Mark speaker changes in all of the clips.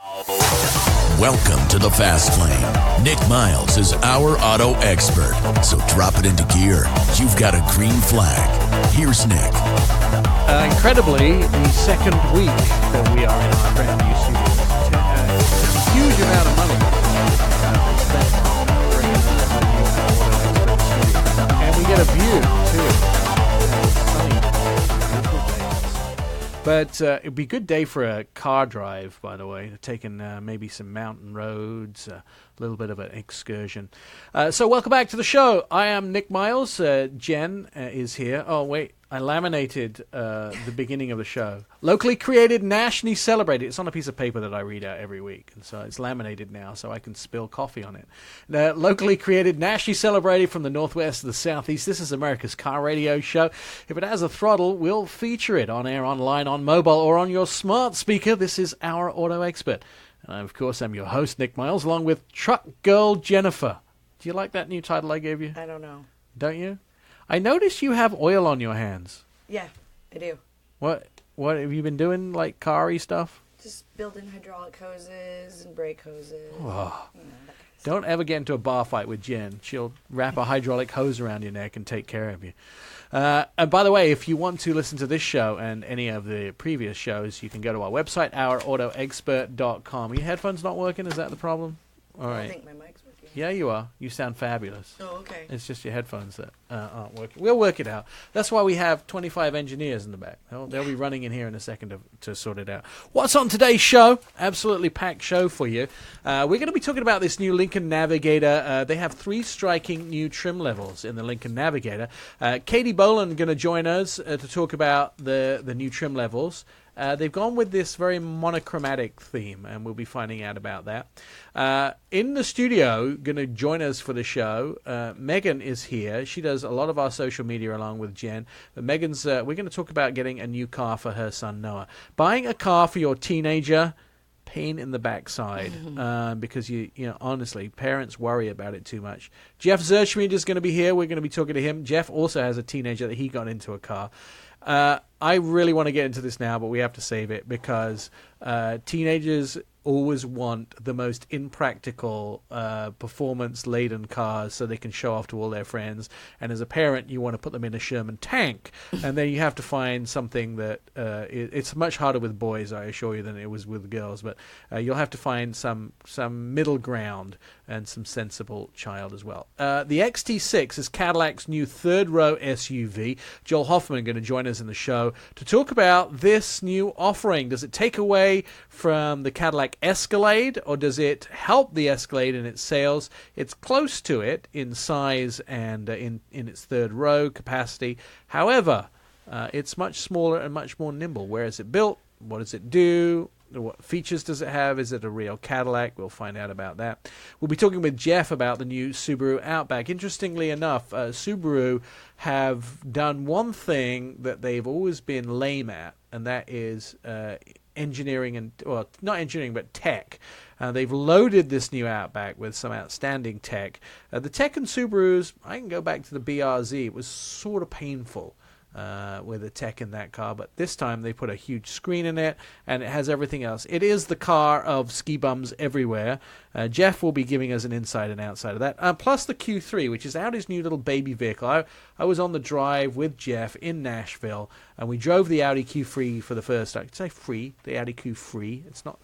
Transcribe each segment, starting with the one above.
Speaker 1: Welcome to the Fast Lane. Nick Miles is our auto expert, so drop it into gear. You've got a green flag. Here's Nick.
Speaker 2: Incredibly, the second week that we are in our brand new studio, a huge amount of money spent bringing a new auto expert studio, and we get a view too. But it'd be a good day for a car drive, by the way, taking maybe some mountain roads, a little bit of an excursion. So welcome back to the show. I am Nick Miles. Jen is here. Oh, wait. I laminated the beginning of the show. Locally created, nationally celebrated. It's on a piece of paper that I read out every week. And so it's laminated now so I can spill coffee on it. Locally created, nationally celebrated from the Northwest to the Southeast. This is America's car radio show. If it has a throttle, we'll feature it on air, online, on mobile, or on your smart speaker. This is Our Auto Expert. And of course, I'm your host, Nick Miles, along with Truck Girl Jennifer. Do you like that new title I gave you?
Speaker 3: I don't know.
Speaker 2: Don't you? I noticed you have oil on your hands.
Speaker 3: Yeah, I do.
Speaker 2: What have you been doing, like car-y stuff?
Speaker 3: Just building hydraulic hoses and brake hoses.
Speaker 2: Oh.
Speaker 3: You know, that kind of
Speaker 2: Don't ever get into a bar fight with Jen. She'll wrap a hydraulic hose around your neck and take care of you. And by the way, if you want to listen to this show and any of the previous shows, you can go to our website, ourautoexpert.com. Are your headphones not working? Is that the problem? All right.
Speaker 3: I think my mic's working.
Speaker 2: Yeah, you are. You sound fabulous.
Speaker 3: Oh, okay.
Speaker 2: It's just your headphones that aren't working. We'll work it out. That's why we have 25 engineers in the back. They'll be running in here in a second to sort it out. What's on today's show? Absolutely packed show for you. We're going to be talking about this new Lincoln Navigator. They have 3 striking new trim levels in the Lincoln Navigator. Katie Bolen going to join us to talk about the new trim levels. They've gone with this very monochromatic theme, and we'll be finding out about that. In the studio, going to join us for the show, Megan is here. She does a lot of our social media along with Jen. But Megan's, we're going to talk about getting a new car for her son, Noah. Buying a car for your teenager, pain in the backside, because you know, honestly, parents worry about it too much. Jeff Zurschmeide is going to be here. We're going to be talking to him. Jeff also has a teenager that he got into a car. I really want to get into this now, but we have to save it because teenagers always want the most impractical, performance-laden cars so they can show off to all their friends. And as a parent, you want to put them in a Sherman tank. And then you have to find something that it's much harder with boys, I assure you, than it was with girls. But you'll have to find some middle ground and some sensible child as well. The XT6 is Cadillac's new third-row SUV. Joel Hofman going to join us in the show to talk about this new offering. Does it take away from the Cadillac Escalade, or does it help the Escalade in its sales? It's close to it in size and in its third row capacity. However, it's much smaller and much more nimble. Where is it built? What does it do? What features does it have? Is it a real Cadillac? We'll find out about that. We'll be talking with Jeff about the new Subaru Outback. Interestingly enough, Subaru have done one thing that they've always been lame at, and that is engineering and, well, not engineering, but tech. They've loaded this new Outback with some outstanding tech. The tech in Subarus, I can go back to the BRZ. It was sort of painful with the tech in that car, but this time they put a huge screen in it, and it has everything else. It is the car of ski bums everywhere. Jeff will be giving us an inside and outside of that, plus the Q3, which is Audi's new little baby vehicle. I was on the drive with Jeff in Nashville, and we drove the Audi Q3 for the first time. I could say free, the Audi Q3. It's not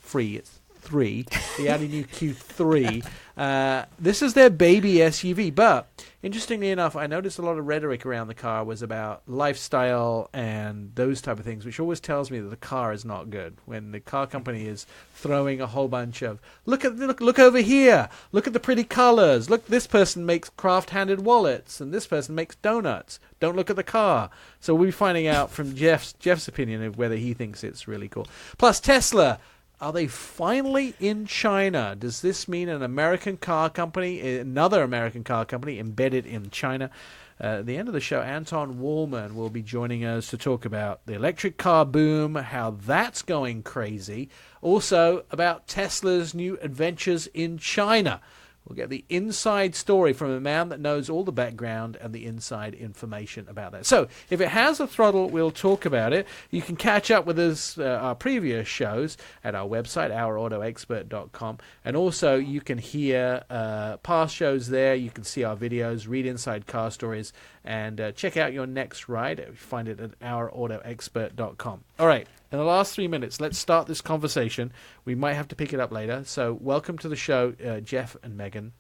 Speaker 2: free, it's 3, the Audi new Q3. This is their baby SUV, but interestingly enough, I noticed a lot of rhetoric around the car was about lifestyle and those type of things, which always tells me that the car is not good. When the car company is throwing a whole bunch of, look over here, look at the pretty colors, look, this person makes craft-handed wallets, and this person makes donuts. Don't look at the car. So we'll be finding out from Jeff's opinion of whether he thinks it's really cool. Plus, Tesla. Are they finally in China? Does this mean an American car company, another American car company embedded in China? At the end of the show, Anton will be joining us to talk about the electric car boom, how that's going crazy. Also about Tesla's new adventures in China. We'll get the inside story from a man that knows all the background and the inside information about that. So, if it has a throttle, we'll talk about it. You can catch up with us, our previous shows, at our website, ourautoexpert.com. And also, you can hear past shows there. You can see our videos, read inside car stories, and check out your next ride. Find it at ourautoexpert.com. All right. In the last 3 minutes, let's start this conversation. We might have to pick it up later. So welcome to the show, Jeff and Megan.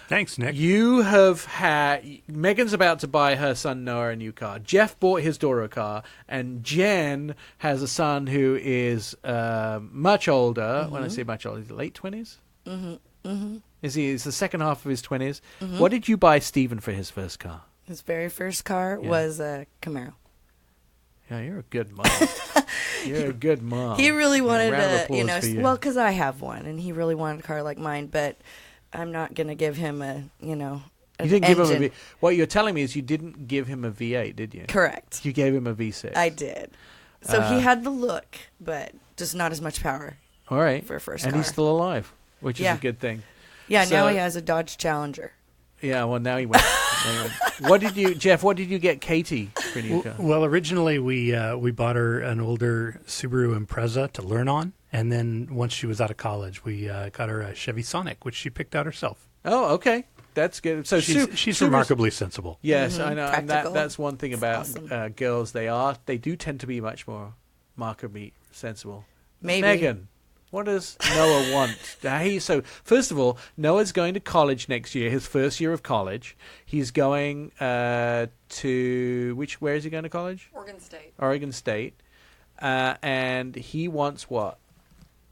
Speaker 4: Thanks, Nick.
Speaker 2: You have had... Megan's about to buy her son Noah a new car. Jeff bought his daughter a car. And Jen has a son who is much older. Mm-hmm. When I say much older, late 20s? Mm-hmm. Mm-hmm. Is the second half of his 20s? Mm-hmm. What did you buy Stephen for his first car?
Speaker 3: His very first car was a Camaro.
Speaker 2: Yeah, you're a good mom. You're a good mom.
Speaker 3: He really wanted well, because I have one, and he really wanted a car like mine, but I'm not going to give him a. You didn't give him a V. What you're telling me is you didn't give him a V8, did you? Correct.
Speaker 2: You gave him a V6.
Speaker 3: I did. So he had the look, but just not as much power.
Speaker 2: All right.
Speaker 3: For a first
Speaker 2: car. And he's still alive, which is a good thing.
Speaker 3: Yeah, now he has a Dodge Challenger.
Speaker 2: Yeah, well, now he went. What did you, Jeff? What did you get Katie for a new car?
Speaker 4: Well, originally we bought her an older Subaru Impreza to learn on, and then once she was out of college, we got her a Chevy Sonic, which she picked out herself.
Speaker 2: Oh, okay, that's good. So
Speaker 4: she's remarkably sensible.
Speaker 2: Yes, I know. And that's one thing about awesome. Girls. They do tend to be much more remarkably sensible.
Speaker 3: Maybe.
Speaker 2: Megan. What does Noah want? So, first of all, Noah's going to college next year, his first year of college. He's going where is he going to college? Oregon State. And he wants what?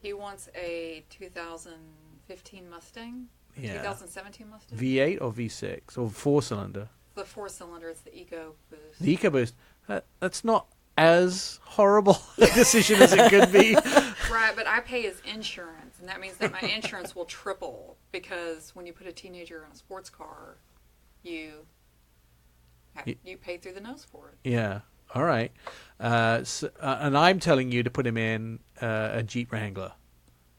Speaker 5: He wants a 2015 Mustang.
Speaker 2: Yeah.
Speaker 5: 2017 Mustang.
Speaker 2: V8 or V6 or 4-cylinder?
Speaker 5: The 4-cylinder. It's the EcoBoost.
Speaker 2: The EcoBoost. That's not as horrible a decision as it could be.
Speaker 5: Right, but I pay his insurance, and that means that my insurance will triple, because when you put a teenager in a sports car, you pay through the nose for it.
Speaker 2: Yeah. All right. And I'm telling you to put him in a Jeep Wrangler,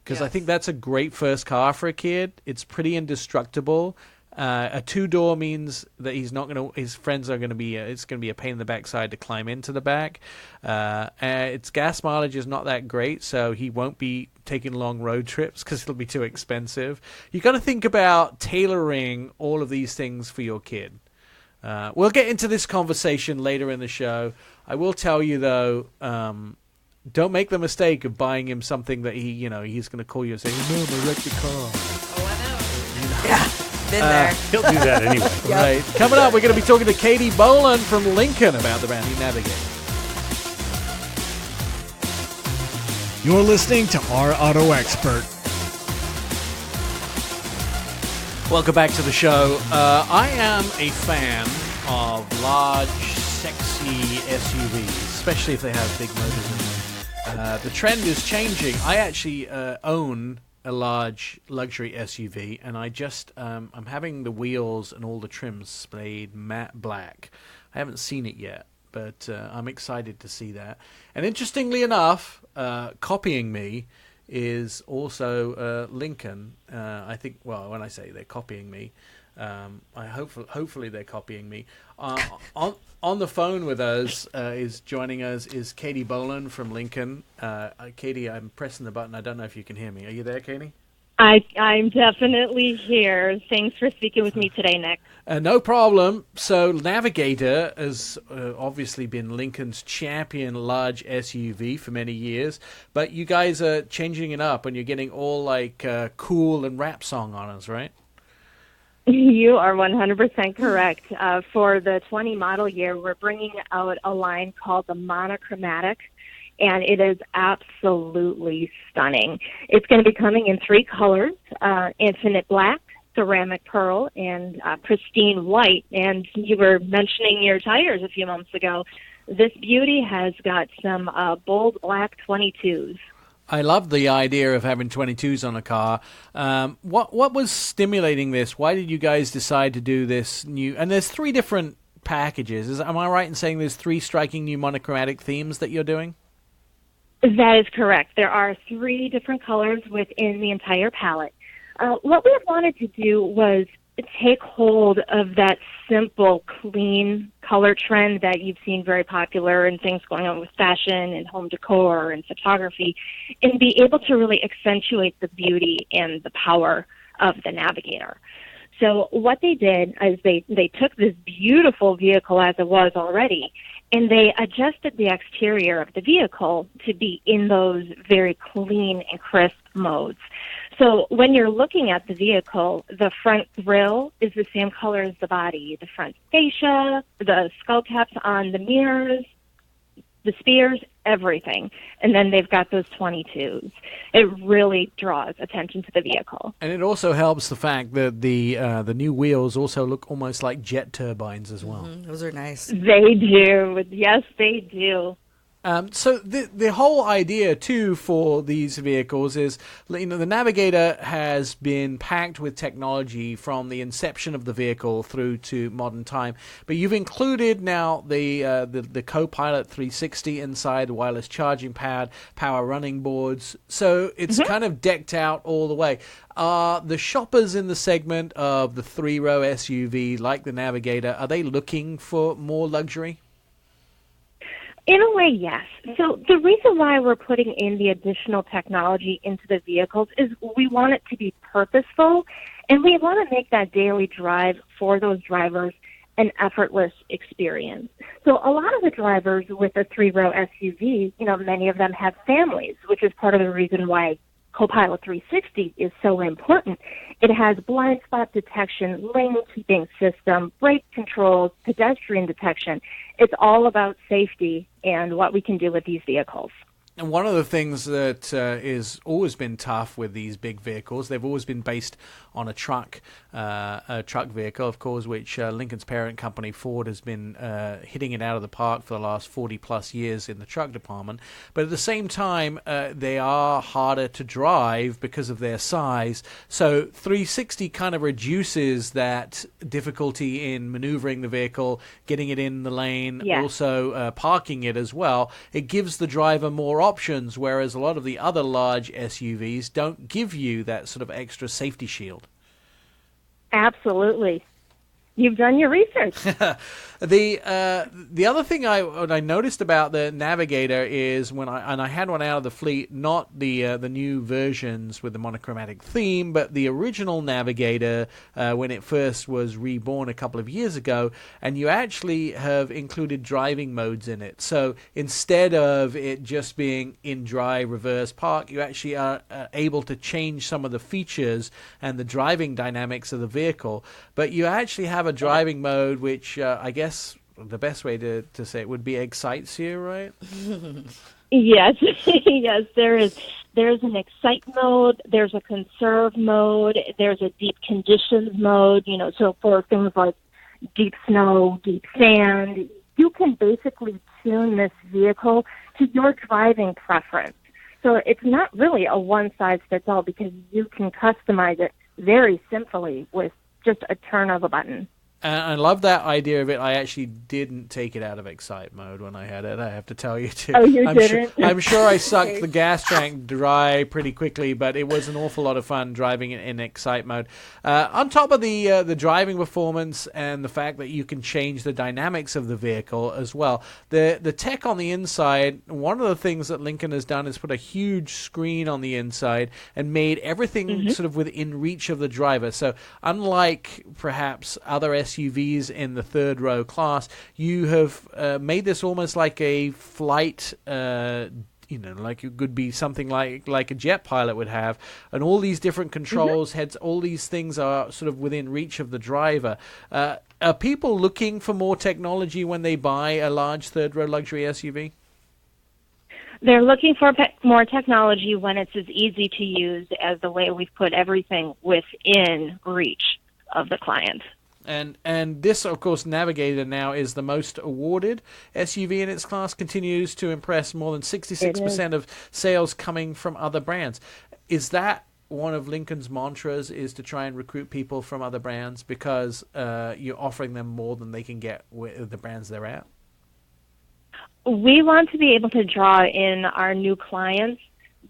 Speaker 2: because I think that's a great first car for a kid. It's pretty indestructible. A 2-door means that his friends are going to be, it's going to be a pain in the backside to climb into the back. Its gas mileage is not that great, so he won't be taking long road trips because it'll be too expensive. You got to think about tailoring all of these things for your kid. We'll get into this conversation later in the show. I will tell you though, don't make the mistake of buying him something that he's going to call you and say, "Mom, I wrecked the car."
Speaker 5: Oh, I know.
Speaker 3: Yeah. There.
Speaker 4: He'll do that anyway.
Speaker 2: Yep. Right. Coming up, we're going to be talking to Katie Bolen from Lincoln about the brand new Navigator.
Speaker 6: You're listening to Our Auto Expert.
Speaker 2: Welcome back to the show. I am a fan of large, sexy SUVs, especially if they have big motors in them. The trend is changing. I actually own a large luxury SUV, and I just I'm having the wheels and all the trims sprayed matte black. I haven't seen it yet, but I'm excited to see that. And interestingly enough, copying me is also Lincoln. I think, well, when I say they're copying me, hopefully they're copying me. On the phone with us joining us is Katie Bolen from Lincoln. Katie, I'm pressing the button. I don't know if you can hear me. Are you there, Katie?
Speaker 7: I'm definitely here. Thanks for speaking with me today, Nick.
Speaker 2: No problem. So Navigator has obviously been Lincoln's champion large SUV for many years, but you guys are changing it up and you're getting all like cool and rap song on us, right?
Speaker 7: You are 100% correct. For the 20 model year, we're bringing out a line called the monochromatic, and it is absolutely stunning. It's going to be coming in 3 colors, infinite black, ceramic pearl, and pristine white. And you were mentioning your tires a few months ago. This beauty has got some bold black 22s.
Speaker 2: I love the idea of having 22s on a car. What was stimulating this? Why did you guys decide to do this new? And there's 3 different packages. Am I right in saying there's 3 striking new monochromatic themes that you're doing?
Speaker 7: That is correct. There are 3 different colors within the entire palette. What we wanted to do was take hold of that simple, clean color trend that you've seen very popular in things going on with fashion and home decor and photography, and be able to really accentuate the beauty and the power of the Navigator. So what they did is they took this beautiful vehicle as it was already, and they adjusted the exterior of the vehicle to be in those very clean and crisp modes. So when you're looking at the vehicle, the front grille is the same color as the body. The front fascia, the skull caps on the mirrors, the spears, everything. And then they've got those 22s. It really draws attention to the vehicle.
Speaker 2: And it also helps the fact that the new wheels also look almost like jet turbines as well.
Speaker 3: Mm-hmm. Those are nice.
Speaker 7: They do. Yes, they do.
Speaker 2: So the whole idea too for these vehicles is, the Navigator has been packed with technology from the inception of the vehicle through to modern time. But you've included now the Co-Pilot 360 inside, the wireless charging pad, power running boards. So it's kind of decked out all the way. The shoppers in the segment of the 3-row SUV like the Navigator, are they looking for more luxury?
Speaker 7: In a way, yes. So the reason why we're putting in the additional technology into the vehicles is we want it to be purposeful, and we want to make that daily drive for those drivers an effortless experience. So a lot of the drivers with a 3-row SUV, many of them have families, which is part of the reason why Co-Pilot 360 is so important. It has blind spot detection, lane keeping system, brake controls, pedestrian detection. It's all about safety and what we can do with these vehicles.
Speaker 2: And one of the things that is always been tough with these big vehicles, they've always been based on a truck vehicle, of course, which Lincoln's parent company, Ford, has been hitting it out of the park for the last 40-plus years in the truck department. But at the same time, they are harder to drive because of their size. So 360 kind of reduces that difficulty in maneuvering the vehicle, getting it in the lane, also parking it as well. It gives the driver more options, whereas a lot of the other large SUVs don't give you that sort of extra safety shield.
Speaker 7: Absolutely. You've done your research.
Speaker 2: The other thing I noticed about the Navigator is when I had one out of the fleet, not the new versions with the monochromatic theme, but the original Navigator when it first was reborn a couple of years ago, and you actually have included driving modes in it. So instead of it just being in drive, reverse, park, you actually are able to change some of the features and the driving dynamics of the vehicle, but you actually have a driving mode which I guess the best way to say it would be excites you, right?
Speaker 7: Yes, yes, there is. There's an excite mode, there's a conserve mode, there's a deep conditions mode, so for things like deep snow, deep sand, you can basically tune this vehicle to your driving preference. So it's not really a one-size-fits-all because you can customize it very simply with just a turn of a button.
Speaker 2: And I love that idea of it. I actually didn't take it out of excite mode when I had it, I have to tell you too.
Speaker 7: Oh, you didn't?
Speaker 2: I'm sure I sucked the gas tank dry pretty quickly, but it was an awful lot of fun driving it in excite mode. On top of the driving performance and the fact that you can change the dynamics of the vehicle as well, the tech on the inside, one of the things that Lincoln has done is put a huge screen on the inside and made everything sort of within reach of the driver. So unlike perhaps other SUVs in the third row class, you have made this almost like a flight, like it could be something like a jet pilot would have, and all these different controls, heads, all these things are sort of within reach of the driver. Are people looking for more technology when they buy a large third row luxury SUV?
Speaker 7: They're looking for more technology when it's as easy to use as the way we've put everything within reach of the client.
Speaker 2: And this, of course, Navigator now is the most awarded SUV in its class, continues to impress, more than 66% of sales coming from other brands. Is that one of Lincoln's mantras, is to try and recruit people from other brands because you're offering them more than they can get with the brands they're at?
Speaker 7: We want to be able to draw in our new clients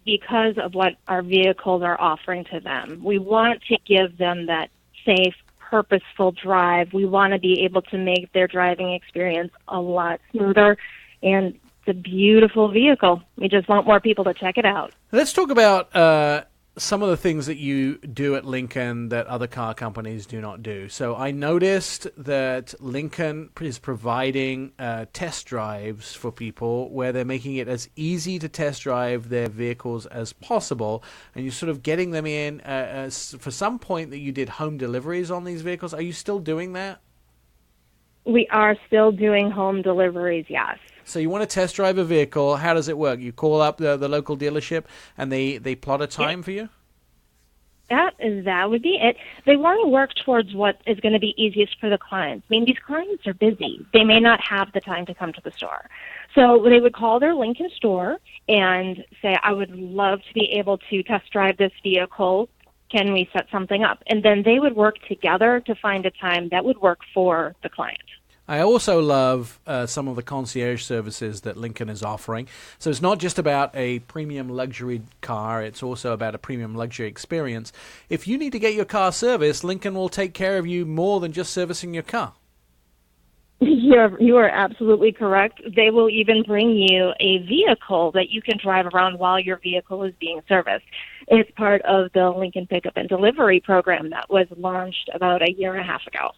Speaker 7: because of what our vehicles are offering to them. We want to give them that safe, purposeful drive. We want to be able to make their driving experience a lot smoother, and it's a beautiful vehicle. We just want more people to check it out.
Speaker 2: Let's talk about some of the things that you do at Lincoln that other car companies do not do. So I noticed that Lincoln is providing test drives for people where they're making it as easy to test drive their vehicles as possible, and you're sort of getting them in for some point that you did home deliveries on these vehicles. Are you still doing that?
Speaker 7: We are still doing home deliveries, yes.
Speaker 2: So you want to test drive a vehicle. How does it work? You call up the local dealership and they plot a time for you?
Speaker 7: That would be it. They want to work towards what is going to be easiest for the clients. I mean, these clients are busy. They may not have the time to come to the store. So they would call their Lincoln store and say, I would love to be able to test drive this vehicle. Can we set something up? And then they would work together to find a time that would work for the client.
Speaker 2: I also love some of the concierge services that Lincoln is offering. So it's not just about a premium luxury car, it's also about a premium luxury experience. If you need to get your car serviced, Lincoln will take care of you more than just servicing your car.
Speaker 7: You are absolutely correct. They will even bring you a vehicle that you can drive around while your vehicle is being serviced. It's part of the Lincoln Pickup and Delivery program that was launched about a year and a half ago.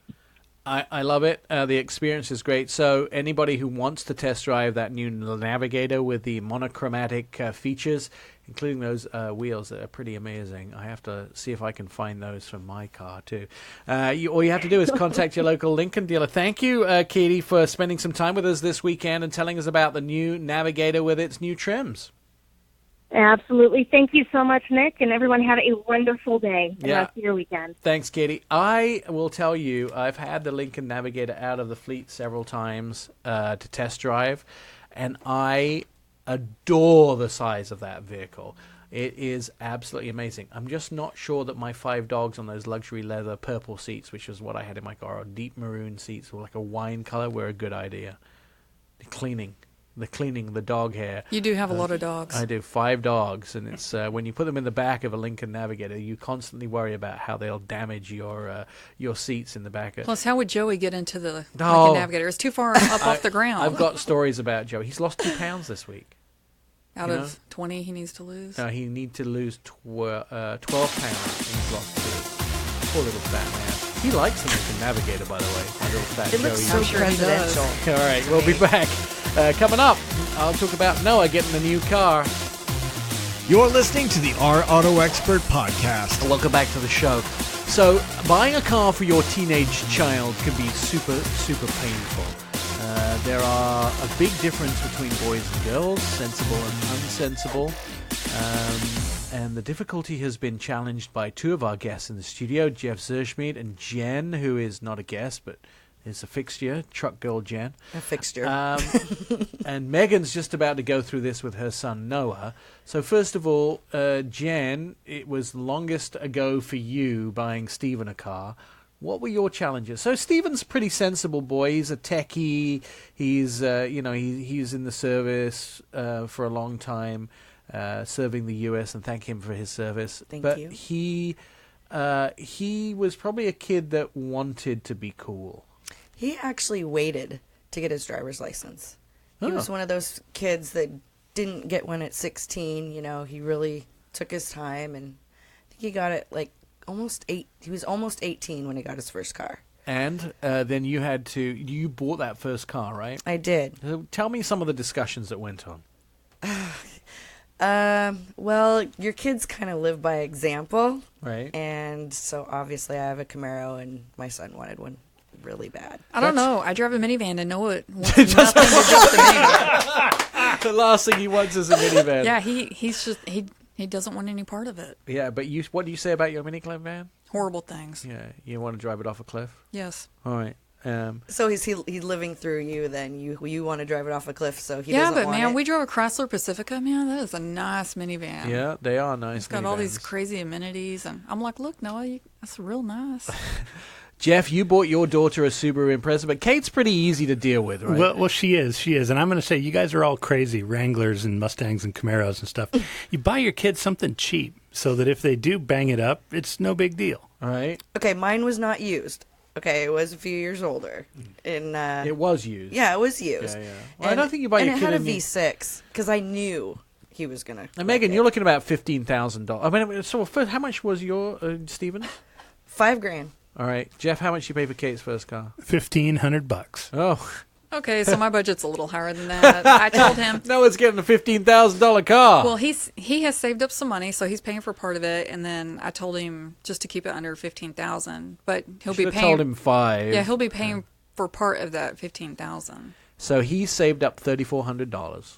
Speaker 2: I love it. The experience is great. So anybody who wants to test drive that new Navigator with the monochromatic features, including those wheels that are pretty amazing. I have to see if I can find those for my car too. All you have to do is contact your local Lincoln dealer. Thank you, Katie, for spending some time with us this weekend and telling us about the new Navigator with its new trims.
Speaker 7: Absolutely. Thank you so much, Nick, and everyone have a wonderful day and rest of your weekend.
Speaker 2: Thanks, Katie. I will tell you, I've had the Lincoln Navigator out of the fleet several times to test drive, and I adore the size of that vehicle. It is absolutely amazing. I'm just not sure that my 5 dogs on those luxury leather purple seats, which is what I had in my car, or deep maroon seats with like a wine color, were a good idea. The cleaning the dog hair.
Speaker 5: You do have a lot of dogs.
Speaker 2: I do, 5 dogs, and it's when you put them in the back of a Lincoln Navigator, you constantly worry about how they'll damage your seats in the back.
Speaker 5: Plus, how would Joey get into the Lincoln Navigator? It's too far up off the ground.
Speaker 2: I've got stories about Joey. He's lost 2 pounds this week.
Speaker 5: Out of 20 he needs to lose?
Speaker 2: No, he needs to lose 12 pounds, and he's lost 2. Poor little fat man. He likes the Lincoln Navigator, by the way. My little fat
Speaker 3: Joey. It looks so presidential.
Speaker 2: All right, we'll be back. Coming up, I'll talk about Noah getting a new car.
Speaker 6: You're listening to the Our Auto Expert podcast.
Speaker 2: Welcome back to the show. So, buying a car for your teenage child can be super, super painful. There are a big difference between boys and girls, sensible and unsensible. And the difficulty has been challenged by 2 of our guests in the studio, Jeff Zurschmeide and Jen, who is not a guest, but is a fixture, truck girl Jen.
Speaker 3: A fixture.
Speaker 2: And Megan's just about to go through this with her son Noah. So first of all, Jen, it was longest ago for you buying Stephen a car. What were your challenges? So Stephen's a pretty sensible boy. He's a techie. He's he's in the service for a long time, serving the U.S. and thank him for his service.
Speaker 3: Thank you.
Speaker 2: He was probably a kid that wanted to be cool.
Speaker 3: He actually waited to get his driver's license. He was one of those kids that didn't get one at 16. You know, he really took his time, and I think he got it like almost 8. He was almost 18 when he got his first car.
Speaker 2: And then you bought that first car, right?
Speaker 3: I did.
Speaker 2: Tell me some of the discussions that went on.
Speaker 3: Well, your kids kind of live by example.
Speaker 2: Right.
Speaker 3: And so obviously I have a Camaro, and my son wanted one really bad.
Speaker 5: I don't know. I drive a minivan and know it wants nothing to do with the minivan.
Speaker 2: The last thing he wants is a minivan.
Speaker 5: Yeah, he doesn't want any part of it.
Speaker 2: Yeah, but what do you say about your minivan?
Speaker 5: Horrible things.
Speaker 2: Yeah, you want to drive it off a cliff?
Speaker 5: Yes.
Speaker 2: All right.
Speaker 3: So he's living through you then. You want to drive it off a cliff, so he
Speaker 5: doesn't
Speaker 3: want it.
Speaker 5: Yeah, but man, we drove a Chrysler Pacifica. Man, that is a nice minivan.
Speaker 2: Yeah, they are nice.
Speaker 5: It's got all these crazy amenities, and I'm like, look, Noah, that's real nice.
Speaker 2: Jeff, you bought your daughter a Subaru Impreza, but Kate's pretty easy to deal with, right?
Speaker 4: Well, she is. And I'm going to say, you guys are all crazy, Wranglers and Mustangs and Camaros and stuff. You buy your kids something cheap so that if they do bang it up, it's no big deal.
Speaker 2: All right.
Speaker 3: Okay, mine was not used. Okay, it was a few years older.
Speaker 2: It was used.
Speaker 3: Yeah, it was used.
Speaker 2: Yeah. Well, I don't think you buy your kid
Speaker 3: and it had a V6 because I knew he was going to.
Speaker 2: And Megan, you're looking at about $15,000. I mean, so first, how much was your Stephen?
Speaker 3: $5,000.
Speaker 2: All right, Jeff, how much you pay for Kate's first car?
Speaker 4: $1,500.
Speaker 2: Oh.
Speaker 5: Okay, so my budget's a little higher than that. I told him.
Speaker 2: No one's getting a $15,000 car.
Speaker 5: Well, he has saved up some money, so he's paying for part of it. And then I told him just to keep it under $15,000, but he'll be paying.
Speaker 2: Told him $5,000.
Speaker 5: Yeah, he'll be paying for part of that $15,000.
Speaker 2: So he saved up $3,400.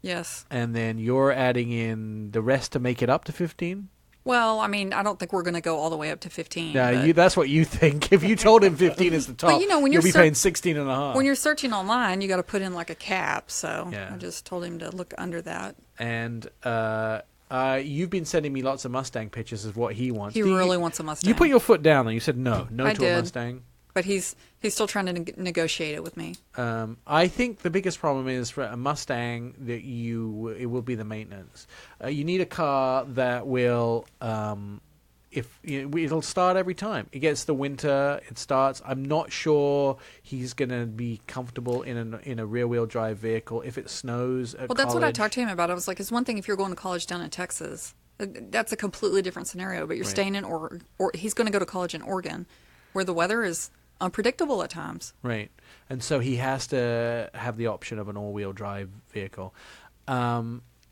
Speaker 5: Yes.
Speaker 2: And then you're adding in the rest to make it up to $15,000.
Speaker 5: Well, I mean, I don't think we're going to go all the way up to 15.
Speaker 2: Yeah, that's what you think. If you told him 15 is the top,
Speaker 5: but, when
Speaker 2: you'll be paying 16.5.
Speaker 5: When you're searching online, you got to put in like a cap. So I just told him to look under that.
Speaker 2: And you've been sending me lots of Mustang pictures of what he wants.
Speaker 5: He really wants a Mustang.
Speaker 2: You put your foot down and you said no
Speaker 5: I
Speaker 2: to
Speaker 5: did.
Speaker 2: a Mustang.
Speaker 5: But he's still trying to negotiate it with me.
Speaker 2: I think the biggest problem is for a Mustang that it will be the maintenance. You need a car that will, it'll start every time. It gets the winter, it starts. I'm not sure he's going to be comfortable in a rear wheel drive vehicle if it snows at
Speaker 5: Well, that's
Speaker 2: college.
Speaker 5: what I talked to him about. I was like, it's one thing if you're going to college down in Texas. That's a completely different scenario. But you're staying in, or he's going to go to college in Oregon, where the weather is unpredictable at times.
Speaker 2: Right. And so he has to have the option of an all-wheel drive vehicle.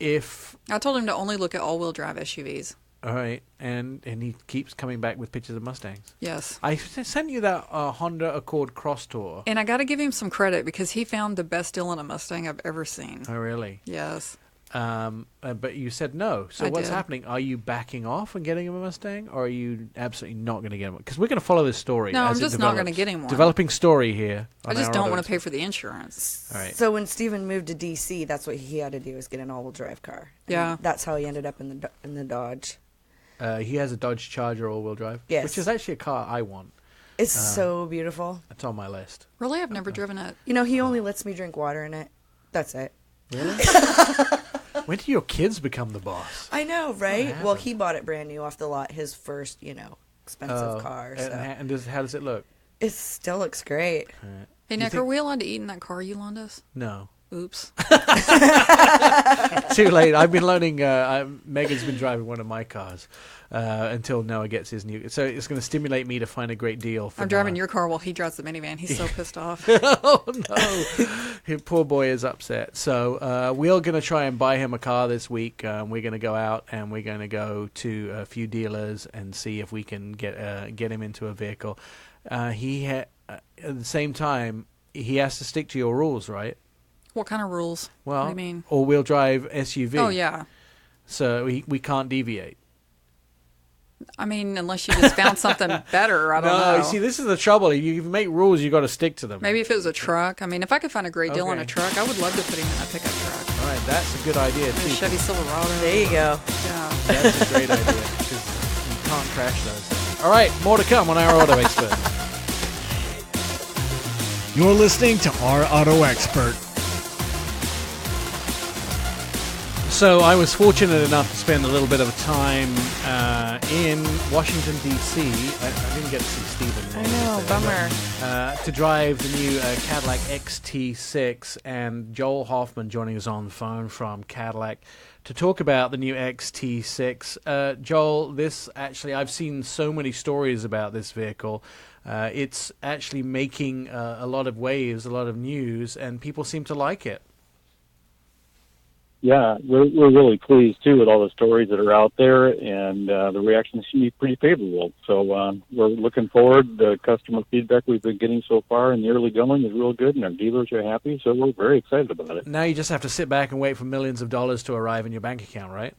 Speaker 2: If
Speaker 5: I told him to only look at all-wheel drive SUVs.
Speaker 2: All right. And he keeps coming back with pictures of Mustangs.
Speaker 5: Yes.
Speaker 2: I sent you that Honda Accord Cross Tour.
Speaker 5: And I got to give him some credit because he found the best deal on a Mustang I've ever seen.
Speaker 2: Oh, really?
Speaker 5: Yes.
Speaker 2: But you said no. So what's happening? Are you backing off and getting him a Mustang, or are you absolutely not going to get him? Because we're going to follow this story.
Speaker 5: No, I'm just not going to get him one.
Speaker 2: Developing story here.
Speaker 5: I just don't want to pay for the insurance.
Speaker 2: All right.
Speaker 3: So when Stephen moved to DC, that's what he had to do, was get an all-wheel drive car. And that's how he ended up in the Dodge.
Speaker 2: He has a Dodge Charger all-wheel drive.
Speaker 3: Yes.
Speaker 2: Which is actually a car I want.
Speaker 3: It's so beautiful.
Speaker 2: It's on my list.
Speaker 5: Really? I've never driven it.
Speaker 3: He only lets me drink water in it. That's it.
Speaker 2: Really? When do your kids become the boss?
Speaker 3: I know, right? Well, he bought it brand new off the lot, his first, expensive car. So.
Speaker 2: And how does it look?
Speaker 3: It still looks great.
Speaker 2: Right.
Speaker 5: Hey, Nick, are we allowed to eat in that car you loaned us?
Speaker 2: No.
Speaker 5: Oops.
Speaker 2: Too late. I've been loaning. Megan's been driving one of my cars until Noah gets his new. So it's going to stimulate me to find a great deal. I'm
Speaker 5: driving your car while he drives the minivan. He's so pissed off.
Speaker 2: Oh no, his poor boy is upset. So we're going to try and buy him a car this week. We're going to go out and we're going to go to a few dealers and see if we can get him into a vehicle. At the same time, he has to stick to your rules, right?
Speaker 5: What kind of rules?
Speaker 2: Well,
Speaker 5: what do you mean?
Speaker 2: All-wheel drive SUV.
Speaker 5: Oh, yeah.
Speaker 2: So we can't deviate.
Speaker 5: I mean, unless you just found something better. I don't know.
Speaker 2: No, see, this is the trouble. If you make rules, you got to stick to them.
Speaker 5: Maybe if it was a truck. I mean, if I could find a great deal on a truck, I would love to put him in a pickup truck.
Speaker 2: All right, that's a good idea, too.
Speaker 5: A Chevy Silverado.
Speaker 3: There you go.
Speaker 5: Yeah.
Speaker 2: That's a great idea, because you can't crash those. All right, more to come on Our Auto Expert.
Speaker 6: You're listening to Our Auto Expert.
Speaker 2: So I was fortunate enough to spend a little bit of time in Washington, D.C. I didn't get to see Stephen.
Speaker 3: I know, bummer.
Speaker 2: To drive the new Cadillac XT6, and Joel Hofman joining us on the phone from Cadillac to talk about the new XT6. Joel, I've seen so many stories about this vehicle. It's actually making a lot of waves, a lot of news, and people seem to like it.
Speaker 8: Yeah, we're really pleased, too, with all the stories that are out there, and the reactions seem to be pretty favorable. So we're looking forward. The customer feedback we've been getting so far in the early going is real good, and our dealers are happy, so we're very excited about it.
Speaker 2: Now you just have to sit back and wait for millions of dollars to arrive in your bank account, right?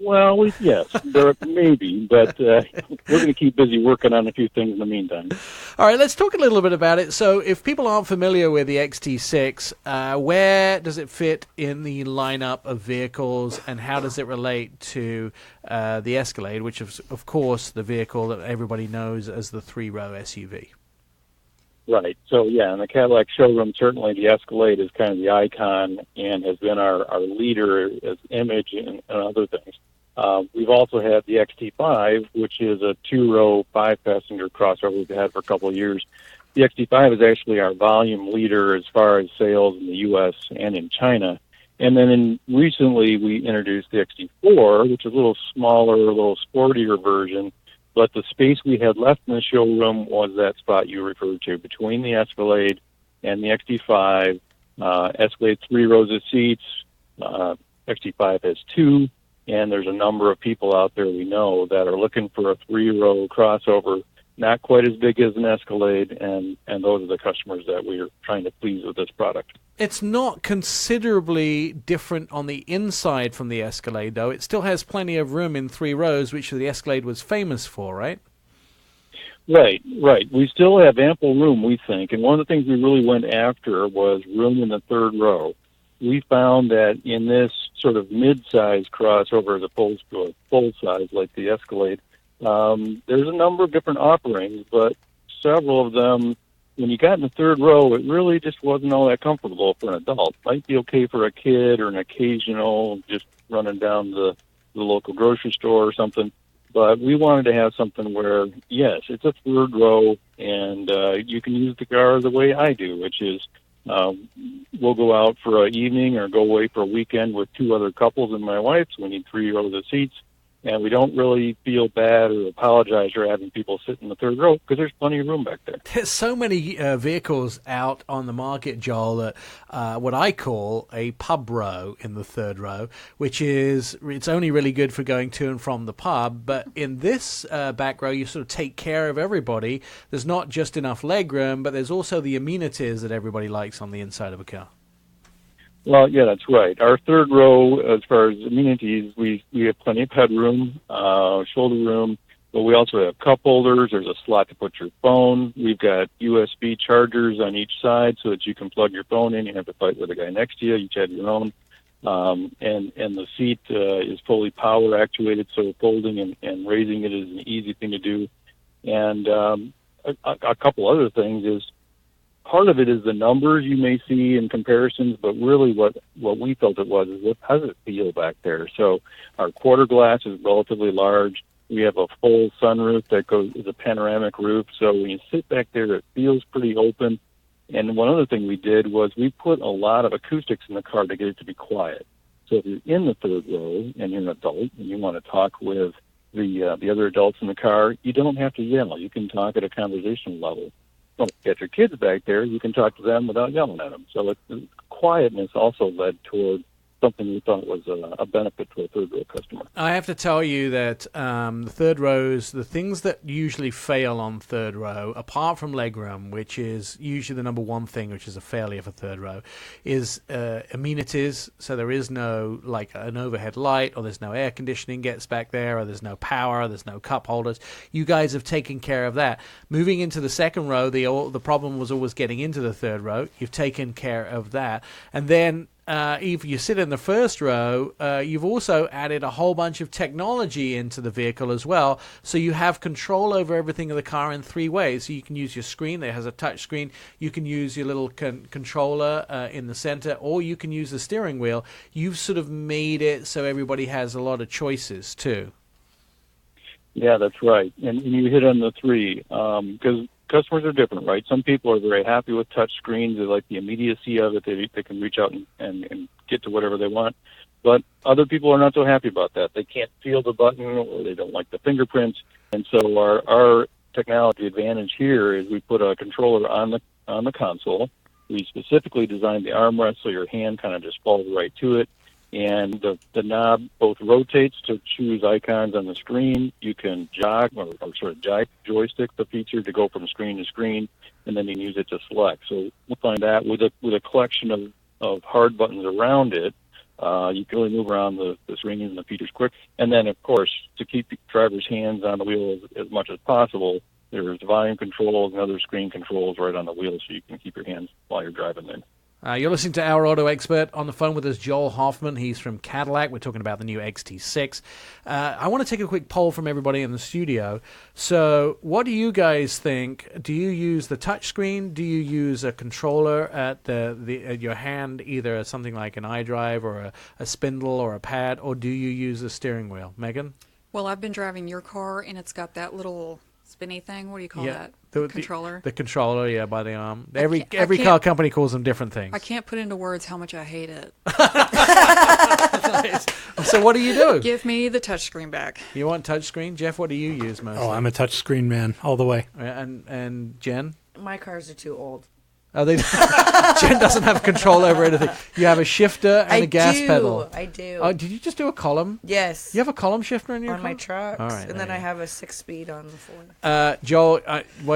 Speaker 8: Well, yes, there maybe, but we're going to keep busy working on a few things in the meantime.
Speaker 2: All right, let's talk a little bit about it. So if people aren't familiar with the XT6, where does it fit in the lineup of vehicles, and how does it relate to the Escalade, which is, of course, the vehicle that everybody knows as the three-row SUV?
Speaker 8: Right. So, yeah, in the Cadillac showroom, certainly the Escalade is kind of the icon and has been our leader as image and other things. We've also had the XT5, which is a two-row, five-passenger crossover we've had for a couple of years. The XT5 is actually our volume leader as far as sales in the U.S. and in China. And then recently we introduced the XT4, which is a little smaller, a little sportier version. But the space we had left in the showroom was that spot you referred to, between the Escalade and the XT5. Escalade 3 rows of seats, XT5 has 2, and there's a number of people out there we know that are looking for a 3-row crossover, not quite as big as an Escalade, and those are the customers that we're trying to please with this product.
Speaker 2: It's not considerably different on the inside from the Escalade, though. It still has plenty of room in 3 rows, which the Escalade was famous for, right?
Speaker 8: Right. We still have ample room, we think, and one of the things we really went after was room in the 3rd row. We found that in this sort of mid-size crossover as opposed to a full-size like the Escalade, there's a number of different offerings, but several of them, when you got in the 3rd row, it really just wasn't all that comfortable for an adult. Might be okay for a kid or an occasional just running down the local grocery store or something. But we wanted to have something where, yes, it's a 3rd row, and you can use the car the way I do, which is we'll go out for an evening or go away for a weekend with 2 other couples and my wife, so we need 3 rows of seats. And we don't really feel bad or apologize for having people sit in the 3rd row because there's plenty of room back there.
Speaker 2: There's so many vehicles out on the market, Joel, that what I call a pub row in the 3rd row, which is, it's only really good for going to and from the pub. But in this back row, you sort of take care of everybody. There's not just enough legroom, but there's also the amenities that everybody likes on the inside of a car.
Speaker 8: Well, yeah, that's right. Our 3rd row, as far as amenities, we have plenty of headroom, shoulder room, but we also have cup holders. There's a slot to put your phone. We've got USB chargers on each side so that you can plug your phone in. You have to fight with the guy next to you. You have your own. And the seat is fully power actuated, so folding and raising it is an easy thing to do. And a couple other things is, part of it is the numbers you may see in comparisons, but really what we felt it was is how does it feel back there? So our quarter glass is relatively large. We have a full sunroof that is a panoramic roof. So when you sit back there, it feels pretty open. And one other thing we did was we put a lot of acoustics in the car to get it to be quiet. So if you're in the 3rd row and you're an adult and you want to talk with the other adults in the car, you don't have to yell. You can talk at a conversational level. Well, get your kids back there, you can talk to them without yelling at them. So quietness also led toward something we thought was a benefit to a 3rd row customer. I
Speaker 2: have to tell you that the 3rd rows, the things that usually fail on 3rd row, apart from legroom, which is usually the number one thing, which is a failure for 3rd row, is amenities. So there is no, like, an overhead light, or there's no air conditioning gets back there, or there's no power, there's no cup holders. You guys have taken care of that. Moving into the 2nd row, the problem was always getting into the 3rd row. You've taken care of that. And then if you sit in the 1st row, you've also added a whole bunch of technology into the vehicle as well. So you have control over everything in the car in 3 ways. So you can use your screen that has a touch screen. You can use your little controller in the center, or you can use the steering wheel. You've sort of made it so everybody has a lot of choices too.
Speaker 8: Yeah, that's right. And you hit on the 3, because customers are different, right? Some people are very happy with touch screens. They like the immediacy of it. They can reach out and get to whatever they want. But other people are not so happy about that. They can't feel the button, or they don't like the fingerprints. And so our technology advantage here is we put a controller on the console. We specifically designed the armrest so your hand kind of just falls right to it. And the knob both rotates to choose icons on the screen. You can jog or sort of joystick the feature to go from screen to screen, and then you can use it to select. So we'll find that with a collection of hard buttons around it, You can really move around the screen and the features quick. And then, of course, to keep the driver's hands on the wheel as much as possible, there's volume controls and other screen controls right on the wheel, so you can keep your hands while you're driving there.
Speaker 2: You're listening to Our Auto Expert. On the phone with us, Joel Hofman. He's from Cadillac. We're talking about the new XT6. I want to take a quick poll from everybody in the studio. So what do you guys think? Do you use the touchscreen? Do you use a controller at at your hand, either something like an iDrive or a spindle or a pad, or do you use a steering wheel? Megan?
Speaker 5: Well, I've been driving your car, and it's got that little spinny thing. What do you call that? The controller?
Speaker 2: The controller, yeah, by the arm. Every car company calls them different things.
Speaker 5: I can't put into words how much I hate it.
Speaker 2: Nice. So what do you do?
Speaker 5: Give me the touchscreen back.
Speaker 2: You want touchscreen? Jeff, what do you use most?
Speaker 4: Oh, I'm a touchscreen man all the way.
Speaker 2: And Jen?
Speaker 3: My cars are too old.
Speaker 2: Oh, Jen doesn't have control over anything. You have a shifter and a gas pedal.
Speaker 3: I do.
Speaker 2: Oh, did you just do a column?
Speaker 3: Yes.
Speaker 2: You have a column shifter in your
Speaker 3: car? On my trucks.
Speaker 2: All right,
Speaker 3: and then I have a 6-speed on the floor.
Speaker 2: Joel,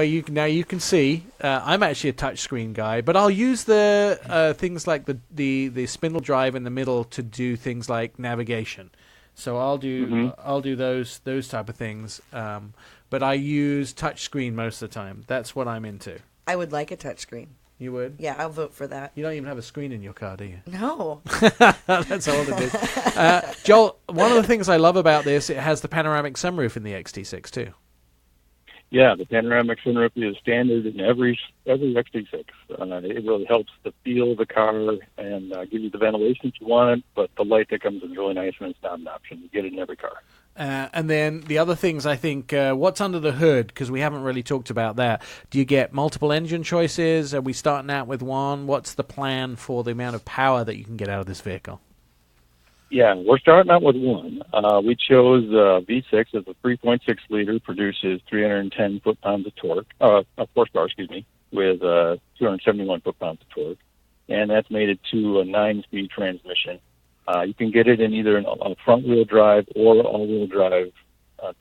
Speaker 2: you can see, I'm actually a touchscreen guy, but I'll use the things like the spindle drive in the middle to do things like navigation. So I'll do those type of things. But I use touchscreen most of the time. That's what I'm into.
Speaker 3: I would like a touchscreen.
Speaker 2: You would?
Speaker 3: Yeah, I'll vote for that.
Speaker 2: You don't even have a screen in your car, do you?
Speaker 3: No.
Speaker 2: That's all it is. Joel, one of the things I love about this, it has the panoramic sunroof in the XT6 too.
Speaker 8: Yeah, the panoramic sunroof is standard in every XT6. It really helps the feel of the car and give you the ventilation if you want it, but the light that comes is really nice and it's not an option. You get it in every car.
Speaker 2: And then the other things, I think, what's under the hood, because we haven't really talked about that. Do you get multiple engine choices? Are we starting out with one? What's the plan for the amount of power that you can get out of this vehicle?
Speaker 8: Yeah, we're starting out with one. We chose V6 as a 3.6-liter, produces 310 foot-pounds of torque, horsepower, with 271 foot-pounds of torque. And that's made it to a 9-speed transmission. You can get it in either a front-wheel drive or all-wheel drive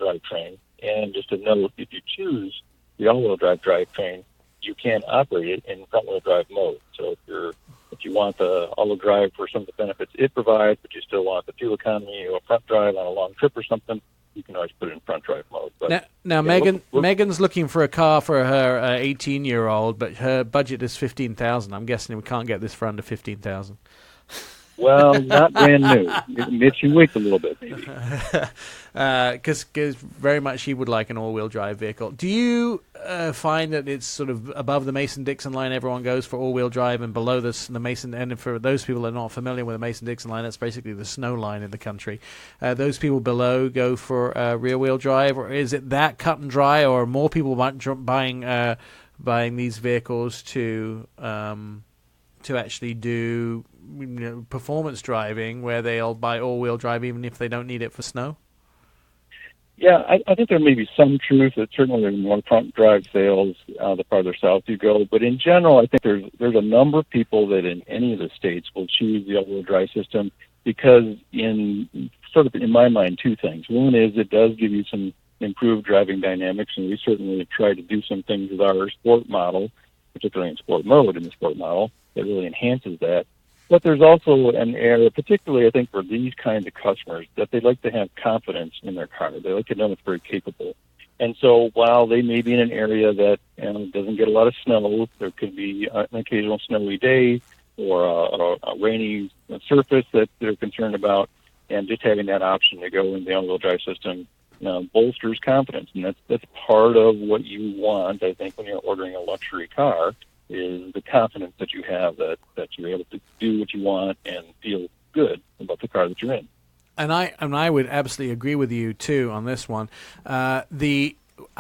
Speaker 8: drivetrain. And just a note, if you choose the all-wheel drive drivetrain, you can operate it in front-wheel drive mode. So if you want the all-wheel drive for some of the benefits it provides, but you still want the fuel economy or front drive on a long trip or something, you can always put it in front drive mode. But
Speaker 2: now Megan's looking for a car for her 18-year-old, but her budget is $15,000. I'm guessing we can't get this for under $15,000.
Speaker 8: Well, not brand new. It should wait a little bit, maybe.
Speaker 2: Because very much she would like an all-wheel drive vehicle. Do you find that it's sort of above the Mason-Dixon line everyone goes for all-wheel drive, and below the Mason, and for those people that are not familiar with the Mason-Dixon line, that's basically the snow line in the country. Those people below go for rear-wheel drive, or is it that cut and dry, or are more people buying these vehicles to actually do performance driving, where they'll buy all-wheel drive even if they don't need it for snow?
Speaker 8: Yeah, I think there may be some truth that certainly there's more front drive sales the farther south you go. But in general, I think there's a number of people that in any of the states will choose the all-wheel drive system because in my mind, two things. One is it does give you some improved driving dynamics, and we certainly have tried to do some things with our sport model, particularly in sport mode in the sport model, that really enhances that. But there's also an area, particularly I think for these kinds of customers, that they like to have confidence in their car. They like to know it's very capable. And so while they may be in an area that doesn't get a lot of snow, there could be an occasional snowy day or a rainy surface that they're concerned about, and just having that option to go in the all-wheel drive system bolsters confidence. And that's part of what you want, I think, when you're ordering a luxury car, is the confidence that you have that you're able to do what you want and feel good about the car that you're in.
Speaker 2: And I would absolutely agree with you too on this one. I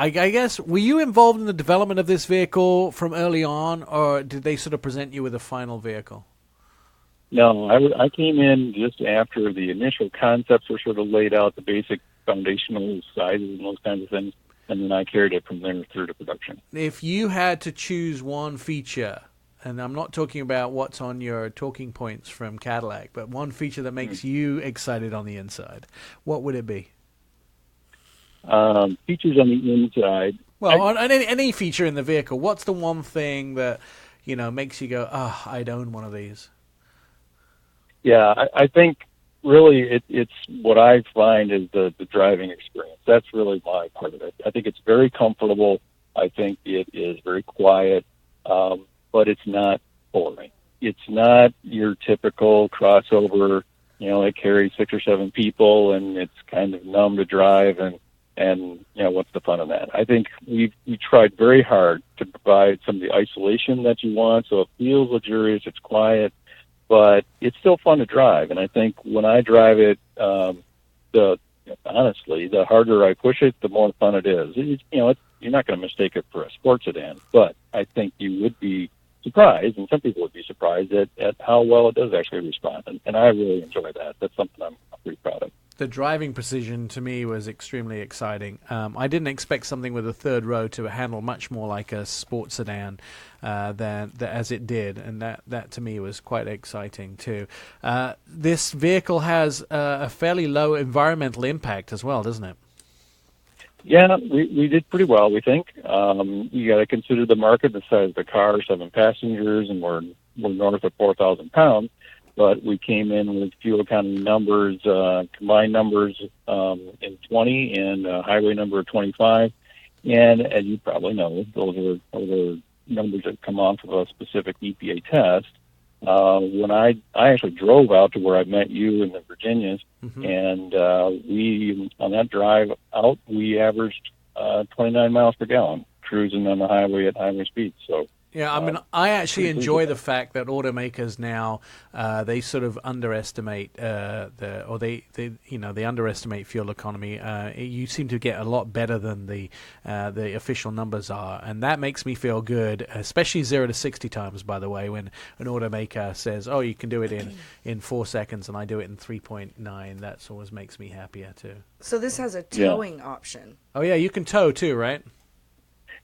Speaker 2: guess, were you involved in the development of this vehicle from early on, or did they sort of present you with a final vehicle?
Speaker 8: No, I came in just after the initial concepts were sort of laid out, the basic foundational sizes and those kinds of things. And then I carried it from there through to production. If
Speaker 2: you had to choose one feature, and I'm not talking about what's on your talking points from Cadillac, but one feature that makes you excited on the inside, what would it be?
Speaker 8: Features on the inside.
Speaker 2: Well, on any feature in the vehicle, what's the one thing that makes you go, I'd own one of these?
Speaker 8: Yeah, I think really it's what I find is the driving experience. That's really my part of it. I think it's very comfortable. I think it is very quiet, but it's not boring. It's not your typical crossover, it carries 6 or 7 people and it's kind of numb to drive and what's the fun of that? I think we tried very hard to provide some of the isolation that you want, so it feels luxurious, it's quiet, but it's still fun to drive. And I think when I drive it, honestly, the harder I push it, the more fun it is. You're not going to mistake it for a sports sedan, but I think you would be surprised, and some people would be surprised at how well it does actually respond. And I really enjoy that. That's something I'm pretty proud of.
Speaker 2: The driving precision to me was extremely exciting. I didn't expect something with a third row to handle much more like a sports sedan than as it did, and that to me was quite exciting too. This vehicle has a fairly low environmental impact as well, doesn't it?
Speaker 8: Yeah, we did pretty well, we think. You got to consider the market, the size of the car, 7 passengers, and we're north of 4,000 pounds. But we came in with fuel economy numbers, combined numbers in 20 and a highway number of 25. And as you probably know, those are numbers that come off of a specific EPA test. When I actually drove out to where I met you in the Virginias, and we on that drive out, we averaged 29 miles per gallon cruising on the highway at highway speed. So.
Speaker 2: Yeah, I mean, I actually enjoy the fact that automakers now they sort of underestimate they underestimate fuel economy. You seem to get a lot better than the official numbers are, and that makes me feel good. Especially 0 to 60 times, by the way, when an automaker says, "Oh, you can do it in 4 seconds," and I do it in 3.9. That always makes me happier too.
Speaker 3: So this has a towing option.
Speaker 2: Oh yeah, you can tow too, right?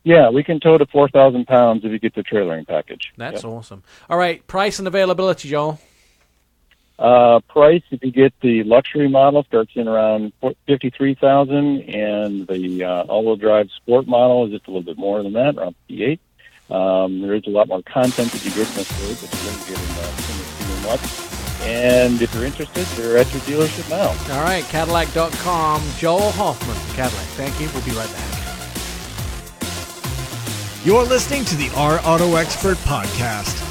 Speaker 8: Yeah, we can tow to 4,000 pounds if you get the trailering package.
Speaker 2: That's awesome. All right, price and availability, Joel.
Speaker 8: Price, if you get the luxury model, starts in around $53,000, and the all-wheel drive sport model is just a little bit more than that, around $58,000. There is a lot more content that you get in this group, but you wouldn't get in the much. And if you're interested, they're at your dealership now.
Speaker 2: All right, Cadillac.com. Joel Hofman from Cadillac. Thank you. We'll be right back.
Speaker 6: You're listening to the Our Auto Expert podcast.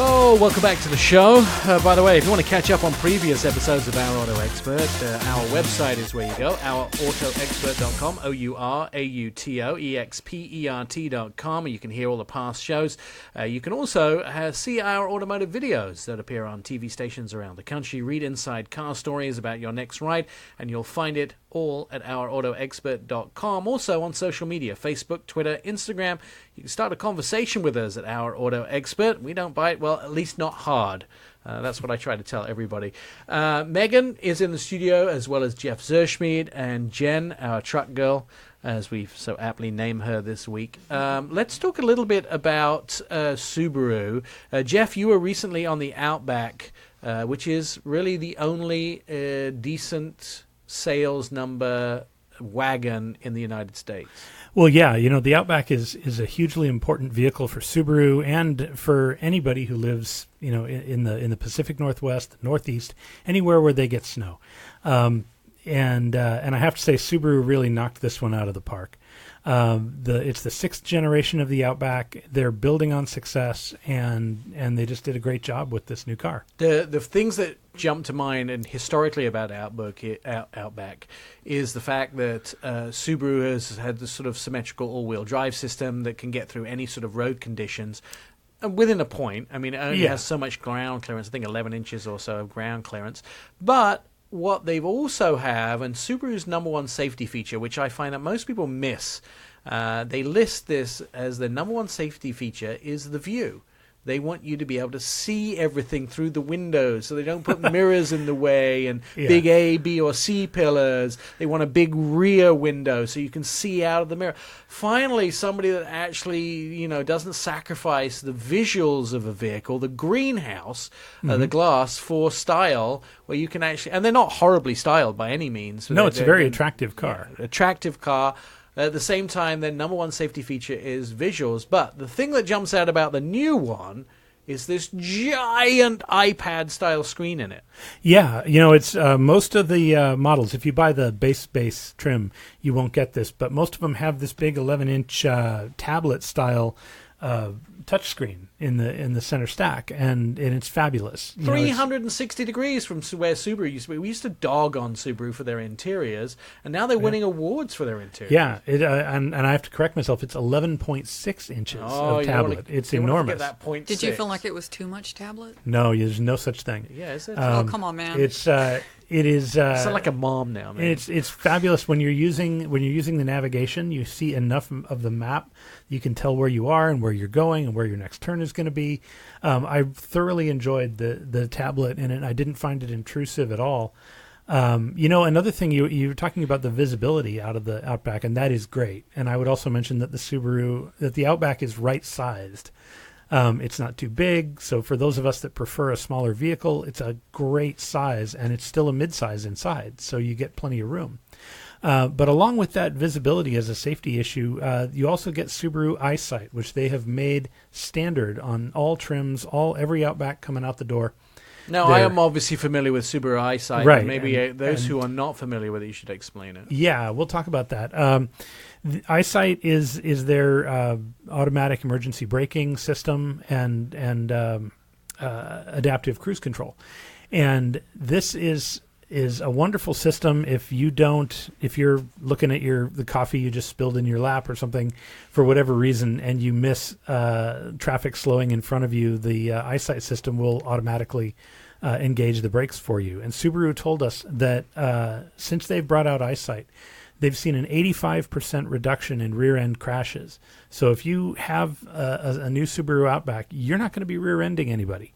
Speaker 2: Oh, welcome back to the show. By the way, if you want to catch up on previous episodes of Our Auto Expert, our website is where you go, ourautoexpert.com, OURAUTOEXPERT.com, and you can hear all the past shows. You can also see our automotive videos that appear on TV stations around the country. Read inside car stories about your next ride, and you'll find it all at ourautoexpert.com. Also on social media, Facebook, Twitter, Instagram. You can start a conversation with us at Our Auto Expert. We don't bite, well, at least not hard. That's what I try to tell everybody. Megan is in the studio, as well as Jeff Zurschmeide and Jen, our truck girl, as we so aptly name her this week. Let's talk a little bit about Subaru. Jeff, you were recently on the Outback, which is really the only decent sales number wagon in the United States.
Speaker 4: Well, yeah, the Outback is a hugely important vehicle for Subaru and for anybody who lives, in the Pacific Northwest, Northeast, anywhere where they get snow. And I have to say, Subaru really knocked this one out of the park. It's the 6th generation of the Outback. They're building on success, and they just did a great job with this new car.
Speaker 2: The things that jump to mind, and historically about Outback, is the fact that Subaru has had this sort of symmetrical all-wheel drive system that can get through any sort of road conditions. Within a point. I mean, it only has so much ground clearance, I think 11 inches or so of ground clearance. But what they've also have, and Subaru's number one safety feature, which I find that most people miss, they list this as the number one safety feature, is the view. They want you to be able to see everything through the windows, so they don't put mirrors in the way and big A, B, or C pillars. They want a big rear window so you can see out of the mirror. Finally, somebody that actually, doesn't sacrifice the visuals of a vehicle, the greenhouse, the glass, for style, where you can actually, and they're not horribly styled by any means.
Speaker 4: No, it's a very attractive car.
Speaker 2: Attractive car. At the same time, their number one safety feature is visuals. But the thing that jumps out about the new one is this giant iPad-style screen in it.
Speaker 4: Yeah, it's most of the models. If you buy the base trim, you won't get this, but most of them have this big 11-inch tablet-style touchscreen in the center stack, and it's fabulous.
Speaker 2: 360 degrees from where Subaru used to be. We used to dog on Subaru for their interiors, and now they're winning awards for their interiors.
Speaker 4: Yeah, and I have to correct myself. It's 11.6 inches of tablet. It's enormous.
Speaker 2: That
Speaker 5: Did you feel like it was too much tablet?
Speaker 4: No, there's no such thing.
Speaker 2: Yeah, is it?
Speaker 5: Oh, come on, man.
Speaker 4: It is.
Speaker 2: Sound like a mom now, man.
Speaker 4: It's fabulous when you're using the navigation. You see enough of the map. You can tell where you are and where you're going and where your next turn is going to be. I thoroughly enjoyed the tablet in it. I didn't find it intrusive at all. Another thing you were talking about the visibility out of the Outback, and that is great. And I would also mention that the Outback is right sized. It's not too big, so for those of us that prefer a smaller vehicle, it's a great size, and it's still a midsize inside, so you get plenty of room. But along with that visibility as a safety issue, you also get Subaru EyeSight, which they have made standard on all trims, every Outback coming out the door.
Speaker 2: Now, I am obviously familiar with Subaru EyeSight,
Speaker 4: right?
Speaker 2: But maybe those who are not familiar with it, you should explain it.
Speaker 4: Yeah, we'll talk about that. The EyeSight is their automatic emergency braking system and adaptive cruise control, and this is a wonderful system. If you're looking at the coffee you just spilled in your lap or something for whatever reason, and you miss traffic slowing in front of you, the EyeSight system will automatically engage the brakes for you. And Subaru told us that since they've brought out EyeSight, they've seen an 85% reduction in rear-end crashes. So if you have a new Subaru Outback, you're not going to be rear-ending anybody.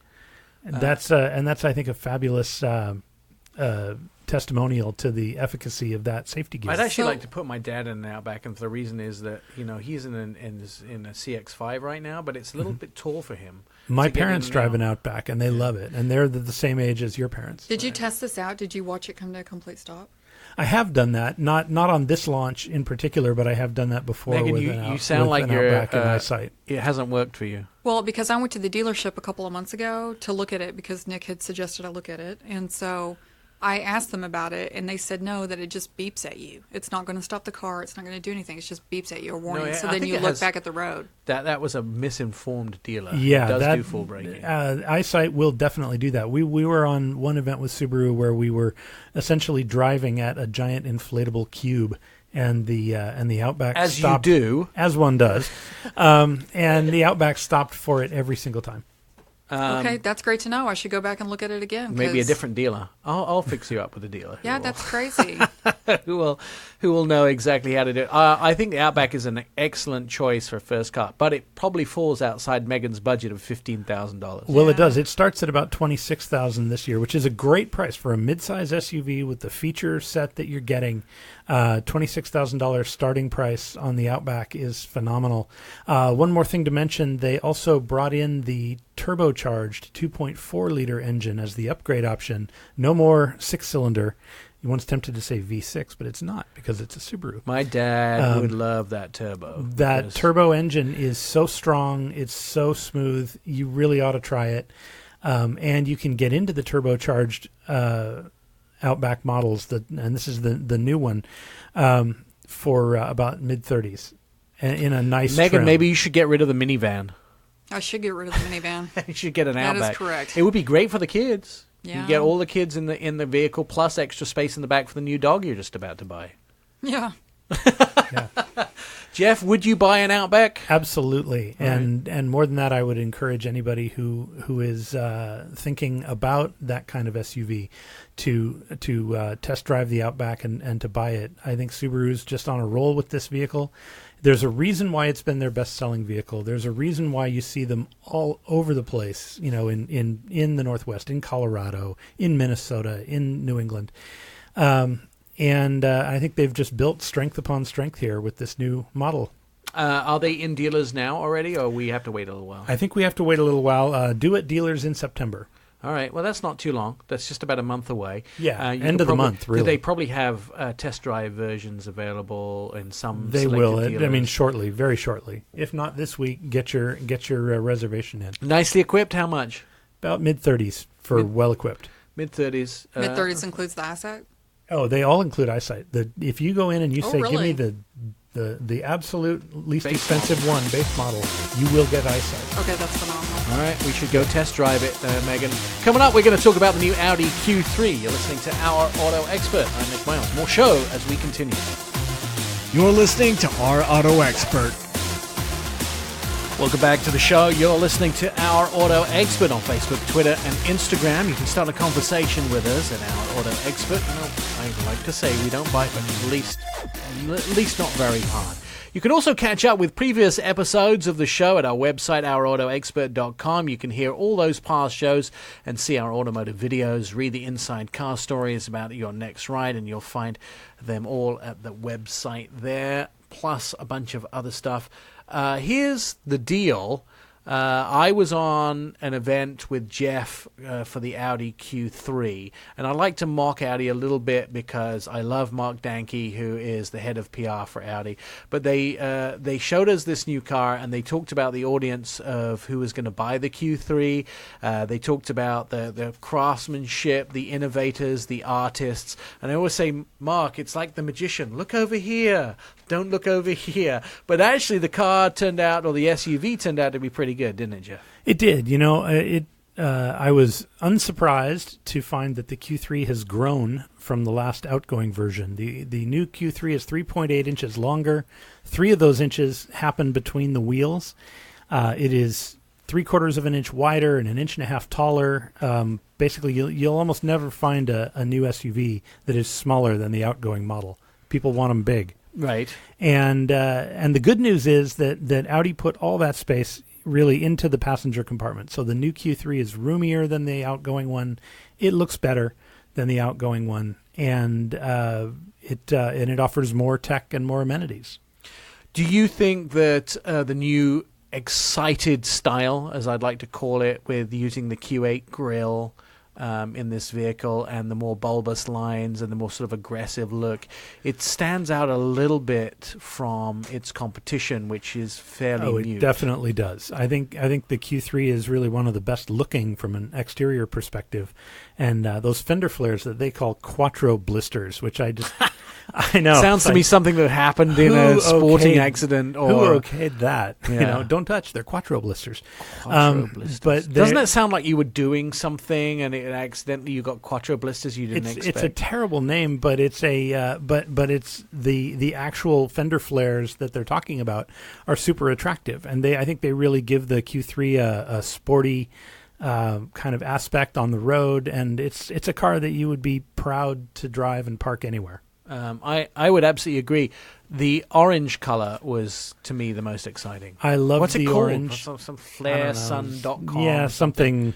Speaker 4: And that's I think a fabulous testimonial to the efficacy of that safety gear.
Speaker 2: I'd actually like to put my dad in an Outback, and the reason is that he's in a CX-5 right now, but it's a little bit tall for him.
Speaker 4: My parents drive an Outback, and they love it, and they're the same age as your parents.
Speaker 5: Did you test this out? Did you watch it come to a complete stop?
Speaker 4: I have done that, not on this launch in particular, but I have done that before.
Speaker 2: Megan, you sound like you're
Speaker 4: EyeSight.
Speaker 2: It hasn't worked for you.
Speaker 5: Well, because I went to the dealership a couple of months ago to look at it because Nick had suggested I look at it, and so I asked them about it, and they said no, that it just beeps at you. It's not going to stop the car. It's not going to do anything. It just beeps at you, a warning. So then you look back at the road.
Speaker 2: That was a misinformed dealer.
Speaker 4: Yeah,
Speaker 2: it does do full braking.
Speaker 4: EyeSight will definitely do that. We were on one event with Subaru where we were essentially driving at a giant inflatable cube, and the Outback stopped.
Speaker 2: As you do.
Speaker 4: As one does. And the Outback stopped for it every single time.
Speaker 5: Okay, that's great to know. I should go back and look at it again.
Speaker 2: Maybe a different dealer. I'll fix you up with a dealer.
Speaker 5: Yeah, that's crazy.
Speaker 2: who will know exactly how to do it. I think the Outback is an excellent choice for a first car, but it probably falls outside Megan's budget of $15,000.
Speaker 4: Well, it does. It starts at about $26,000 this year, which is a great price for a midsize SUV with the feature set that you're getting. $26,000 starting price on the Outback is phenomenal. One more thing to mention, they also brought in the turbocharged 2.4-liter engine as the upgrade option. No more six-cylinder. You once tempted to say V6, but it's not because it's a Subaru.
Speaker 2: My dad would love that turbo.
Speaker 4: That turbo engine is so strong. It's so smooth. You really ought to try it. And you can get into the turbocharged Outback models, and this is the new one, for about mid-30s in a nice
Speaker 2: Megan,
Speaker 4: trim.
Speaker 2: maybe you should get rid of the minivan.
Speaker 5: I should get rid of the minivan.
Speaker 2: You should get an Outback.
Speaker 5: That is correct.
Speaker 2: It would be great for the kids.
Speaker 5: Yeah.
Speaker 2: You get all the kids in the vehicle, plus extra space in the back for the new dog you're just about to buy.
Speaker 5: Yeah.
Speaker 4: Yeah.
Speaker 2: Jeff, would you buy an Outback?
Speaker 4: Absolutely. And more than that, I would encourage anybody who is thinking about that kind of SUV to test drive the Outback and to buy it. I think Subaru's just on a roll with this vehicle. There's a reason why it's been their best-selling vehicle. There's a reason why you see them all over the place, in the Northwest, in Colorado, in Minnesota, in New England. And I think they've just built strength upon strength here with this new model.
Speaker 2: Are they in dealers now already, or we have to wait a little while?
Speaker 4: I think we have to wait a little while. Due at dealers in September.
Speaker 2: All right. Well, that's not too long. That's just about a month away.
Speaker 4: Yeah, end of the month, really.
Speaker 2: They probably have test drive versions available in some
Speaker 4: They will.
Speaker 2: dealers.
Speaker 4: I mean, shortly, very shortly. If not this week, get your reservation in.
Speaker 2: Nicely equipped, how much?
Speaker 4: About mid-30s for well-equipped.
Speaker 2: Mid-30s.
Speaker 5: Mid-30s includes the eyesight?
Speaker 4: Oh, they all include eyesight. If you go in and you say,
Speaker 5: really?
Speaker 4: give me the absolute least expensive one, base model, you will get eyesight.
Speaker 5: Okay, that's phenomenal.
Speaker 2: All right, we should go test drive it, Megan. Coming up, we're going to talk about the new Audi Q3. You're listening to Our Auto Expert. I'm Nick Miles. More show as we continue.
Speaker 6: You're listening to Our Auto Expert.
Speaker 2: Welcome back to the show. You're listening to Our Auto Expert on Facebook, Twitter, and Instagram. You can start a conversation with us at Our Auto Expert. You know, I like to say we don't bite, but at least not very hard. You can also catch up with previous episodes of the show at our website, ourautoexpert.com. You can hear all those past shows and see our automotive videos, read the inside car stories about your next ride, and you'll find them all at the website there, plus a bunch of other stuff. Here's the deal. I was on an event with Jeff for the Audi Q3, and I like to mock Audi a little bit because I love Mark Danke, who is the head of PR for Audi. But they showed us this new car, and they talked about the audience of who was going to buy the Q3. They talked about the craftsmanship, the innovators, the artists. And I always say, Mark, it's like the magician. Look over here. Don't look over here. But actually, the car turned out, or the SUV turned out to be pretty good, didn't it, Jeff? It
Speaker 4: did. You know, I was unsurprised to find that the Q3 has grown from the last outgoing version. The new Q3 is 3.8 inches longer. 3 of those inches happen between the wheels. It is 3/4 of an inch wider and 1.5 inches taller. Basically, you'll almost never find a new SUV that is smaller than the outgoing model. People want them big.
Speaker 2: Right.
Speaker 4: And the good news is that Audi put all that space really into the passenger compartment. So the new Q3 is roomier than the outgoing one. It looks better than the outgoing one, and it offers more tech and more amenities.
Speaker 2: Do you think that the new excited style, as I'd like to call it, with using the Q8 grille in this vehicle and the more bulbous lines and the more sort of aggressive look, it stands out a little bit from its competition, which is fairly mute?
Speaker 4: It definitely does. I think the Q3 is really one of the best looking from an exterior perspective, and those fender flares that they call quattro blisters, which I know
Speaker 2: sounds to me something that happened in a sporting accident. Or
Speaker 4: who okayed that? Yeah. You know, don't touch. They're quattro blisters.
Speaker 2: Blisters. But doesn't that sound like you were doing something and accidentally you got quattro blisters you didn't expect?
Speaker 4: It's a terrible name, but it's but it's the actual fender flares that they're talking about are super attractive, and I think they really give the Q3 a sporty kind of aspect on the road, and it's a car that you would be proud to drive and park anywhere.
Speaker 2: I would absolutely agree. The orange color was, to me, the most exciting.
Speaker 4: I love
Speaker 2: What's
Speaker 4: the
Speaker 2: it called?
Speaker 4: orange.
Speaker 2: Some FlareSun.com.
Speaker 4: Yeah, something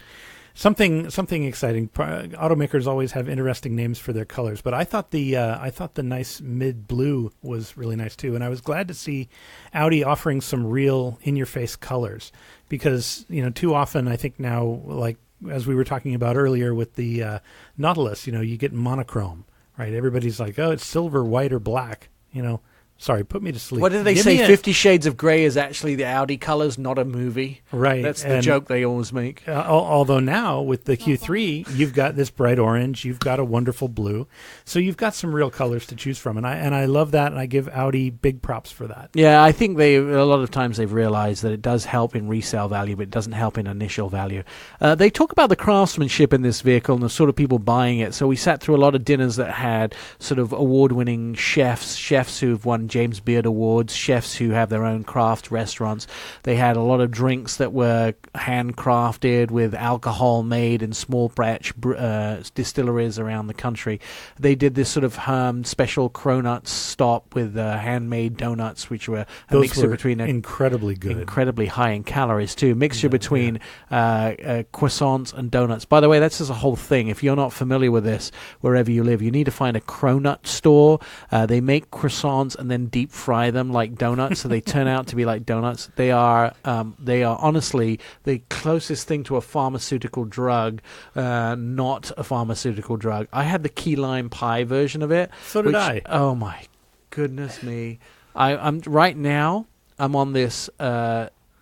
Speaker 4: exciting. Automakers always have interesting names for their colors, but I thought the nice mid blue was really nice too, and I was glad to see Audi offering some real in-your-face colors, because too often I think now, like as we were talking about earlier with the Nautilus, you get monochrome. Right, everybody's like, oh, it's silver, white, or black. Sorry, put me to sleep.
Speaker 2: What did they say? 50 Shades of Grey is actually the Audi colors, not a movie.
Speaker 4: Right.
Speaker 2: That's the joke they always make.
Speaker 4: Although now, with the Q3, you've got this bright orange, you've got a wonderful blue. So you've got some real colors to choose from. And I love that, and I give Audi big props for that.
Speaker 2: Yeah, I think a lot of times they've realized that it does help in resale value, but it doesn't help in initial value. They talk about the craftsmanship in this vehicle and the sort of people buying it. So we sat through a lot of dinners that had sort of award-winning chefs who've won James Beard Awards, chefs who have their own craft restaurants. They had a lot of drinks that were handcrafted with alcohol made in small batch distilleries around the country. They did this sort of special cronut stop with handmade donuts, which were a mixture between
Speaker 4: incredibly good,
Speaker 2: incredibly high in calories too. Mixture between croissants and donuts. By the way, that's just a whole thing. If you're not familiar with this, wherever you live, you need to find a cronut store. They make croissants and then then deep fry them like donuts, so they turn out to be like donuts. They are honestly the closest thing to a pharmaceutical drug, not a pharmaceutical drug. I had the key lime pie version of it.
Speaker 4: So did I.
Speaker 2: Oh my goodness me! I'm right now. I'm on this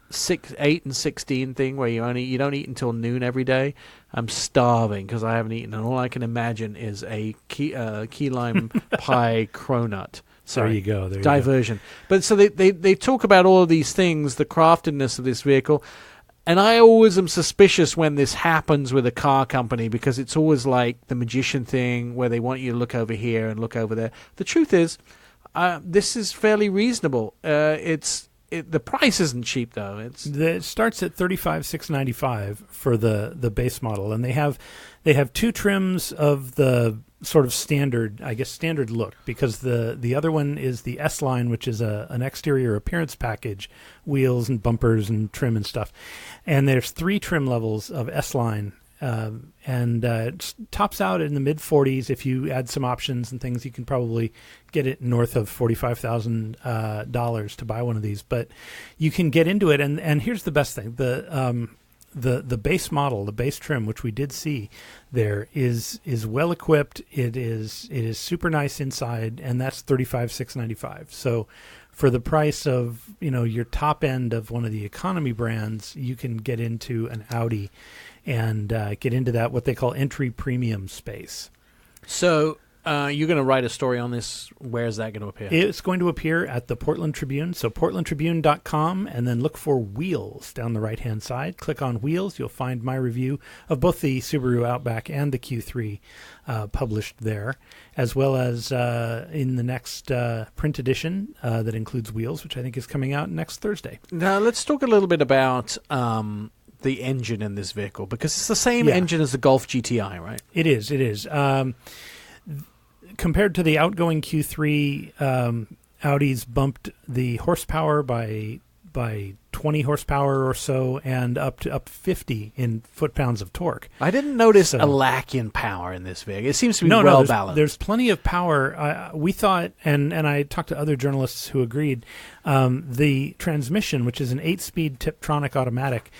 Speaker 2: 6, 8, and 16 thing where you don't eat until noon every day. I'm starving because I haven't eaten, and all I can imagine is a key lime pie cronut.
Speaker 4: Sorry, there you go.
Speaker 2: Diversion. But so they talk about all of these things, the craftedness of this vehicle, and I always am suspicious when this happens with a car company because it's always like the magician thing where they want you to look over here and look over there. The truth is, this is fairly reasonable. The price isn't cheap though.
Speaker 4: It starts at $35,695 for the base model, and they have two trims of the sort of standard look, because the other one is the S line, which is an exterior appearance package, wheels and bumpers and trim and stuff, and there's 3 trim levels of S line. And it tops out in the mid 40s. If you add some options and things, you can probably get it north of $45,000 to buy one of these. But you can get into it, and here's the best thing: the base model, the base trim, which we did see there, is well equipped. It is super nice inside, and that's $35,695. So for the price of your top end of one of the economy brands, you can get into an Audi and get into that what they call entry premium space.
Speaker 2: So you're going to write a story on this. Where is that going to appear?
Speaker 4: It's going to appear at the Portland Tribune. So portlandtribune.com, and then look for Wheels down the right-hand side. Click on Wheels. You'll find my review of both the Subaru Outback and the Q3 published there, as well as in the next print edition that includes Wheels, which I think is coming out next Thursday.
Speaker 2: Now, let's talk a little bit about the engine in this vehicle, because it's the same engine as the Golf GTI, right?
Speaker 4: It is. Compared to the outgoing Q3, Audi's bumped the horsepower by 20 horsepower or so, and up to 50 in foot-pounds of torque.
Speaker 2: I didn't notice a lack in power in this vehicle. It seems to be well balanced.
Speaker 4: There's plenty of power. We thought, and I talked to other journalists who agreed, the transmission, which is an 8-speed Tiptronic automatic,